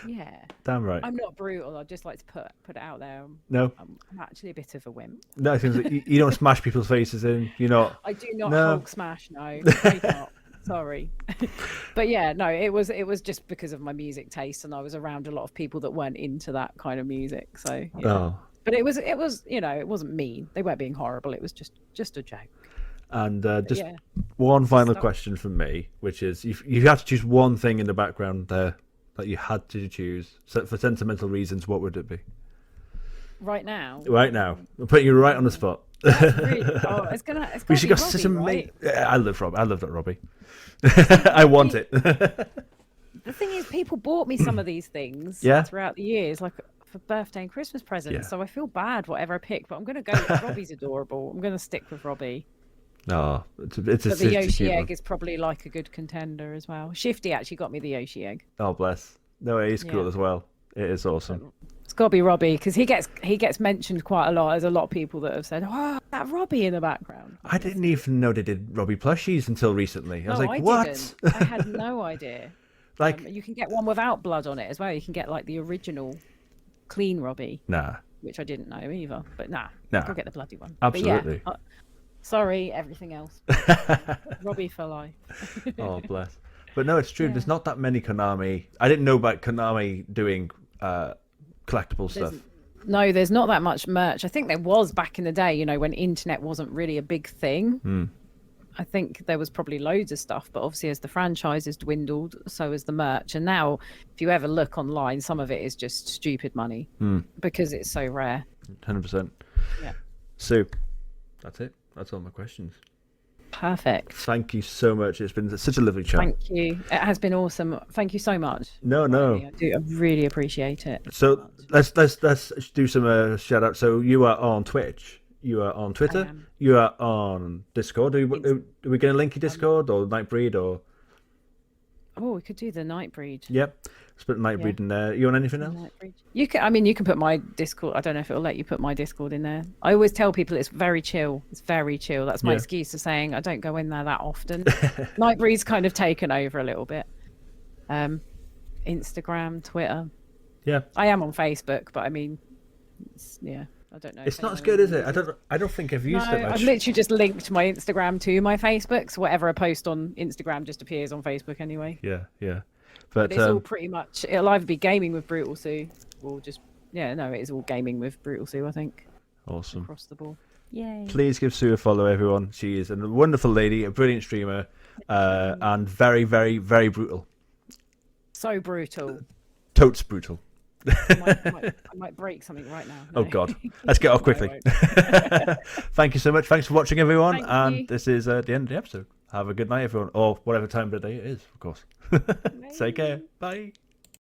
Speaker 2: yeah.
Speaker 1: Damn right.
Speaker 2: I'm not brutal. I just like to put it out there.
Speaker 1: No,
Speaker 2: I'm actually a bit of a wimp.
Speaker 1: No, you don't smash people's faces in. You're not.
Speaker 2: I do not Hulk smash. No, I not. Sorry. But yeah, no, it was just because of my music taste, and I was around a lot of people that weren't into that kind of music. So yeah.
Speaker 1: Oh.
Speaker 2: But it was, you know, it wasn't mean. They weren't being horrible. It was just a joke.
Speaker 1: And one final question from me, which is, if you had to choose one thing in the background there that you had to choose for sentimental reasons, what would it be?
Speaker 2: Right now.
Speaker 1: I'm putting you right on the spot.
Speaker 2: Really, it's gonna we should go sit and
Speaker 1: right? I love Rob. I love that Robbie. I want it.
Speaker 2: The thing is, people bought me some of these things throughout the years, like for birthday and Christmas presents. So I feel bad whatever I pick, but I'm going to go with Robbie's adorable. I'm going to stick with Robbie.
Speaker 1: Oh, it's a
Speaker 2: But the
Speaker 1: it's a
Speaker 2: Yoshi
Speaker 1: cute
Speaker 2: egg
Speaker 1: one.
Speaker 2: is probably like a good contender as well. Shifty actually got me the Yoshi egg.
Speaker 1: Oh, bless. No, it is cool
Speaker 2: Yeah.
Speaker 1: as well. It is awesome.
Speaker 2: It's got to be Robbie because he gets mentioned quite a lot. There's a lot of people that have said, "Oh, that Robbie in the background."
Speaker 1: I didn't even know they did Robbie plushies until recently. I was
Speaker 2: No,
Speaker 1: like,
Speaker 2: I
Speaker 1: what?
Speaker 2: didn't. I had no idea.
Speaker 1: Like,
Speaker 2: You can get one without blood on it as well. You can get like the original clean Robbie,
Speaker 1: nah,
Speaker 2: which I didn't know either. But nah,
Speaker 1: Nah.
Speaker 2: go get the bloody one.
Speaker 1: Absolutely.
Speaker 2: But yeah, sorry, everything else. Robbie for life.
Speaker 1: Oh, bless. But no, it's true.
Speaker 2: Yeah.
Speaker 1: There's not that many Konami. I didn't know about Konami doing collectible stuff.
Speaker 2: No, there's not that much merch. I think there was back in the day, you know, when internet wasn't really a big thing. I think there was probably loads of stuff, but obviously as the franchises dwindled, so has the merch. And now, if you ever look online, some of it is just stupid money because it's so rare.
Speaker 1: 100%.
Speaker 2: Yeah.
Speaker 1: Sue, that's it. That's all my questions.
Speaker 2: Perfect.
Speaker 1: Thank you so much. It's been such a lovely chat.
Speaker 2: Thank you. It has been awesome. Thank you so much.
Speaker 1: No.
Speaker 2: I really appreciate it.
Speaker 1: So let's do some shout out. So you are on Twitch. You are on Twitter.
Speaker 2: am.
Speaker 1: You are on Discord. Are we going to link your Discord or Nightbreed or?
Speaker 2: Oh, we could do the Nightbreed.
Speaker 1: Yep. Let's put Nightbreed in there. You on anything else?
Speaker 2: Nightbreed. You can. I mean, you can put my Discord. I don't know if it'll let you put my Discord in there. I always tell people it's very chill. It's very chill. That's my
Speaker 1: Yeah.
Speaker 2: excuse for saying I don't go in there that often. Nightbreed's kind of taken over a little bit. Instagram, Twitter.
Speaker 1: Yeah.
Speaker 2: I am on Facebook, but I mean, yeah. I don't know.
Speaker 1: It's not as good, is it? I don't think I've used it much.
Speaker 2: I've literally just linked my Instagram to my Facebook, so whatever I post on Instagram just appears on Facebook anyway.
Speaker 1: Yeah.
Speaker 2: But
Speaker 1: But
Speaker 2: it's all pretty much. It'll either be gaming with BrutalSue, or just it is all gaming with BrutalSue. I think
Speaker 1: awesome.
Speaker 2: across the board. Yay!
Speaker 1: Please give Sue a follow, everyone. She is a wonderful lady, a brilliant streamer, and very, very, very brutal.
Speaker 2: So brutal.
Speaker 1: Totes brutal.
Speaker 2: I might break something right now.
Speaker 1: Oh
Speaker 2: No.
Speaker 1: God, let's get off quickly. Thank you so much. Thanks for watching, everyone.
Speaker 2: Thank
Speaker 1: and
Speaker 2: you.
Speaker 1: this is the end of the episode. Have a good night, everyone, or whatever time of the day it is, of course. Take care. Bye.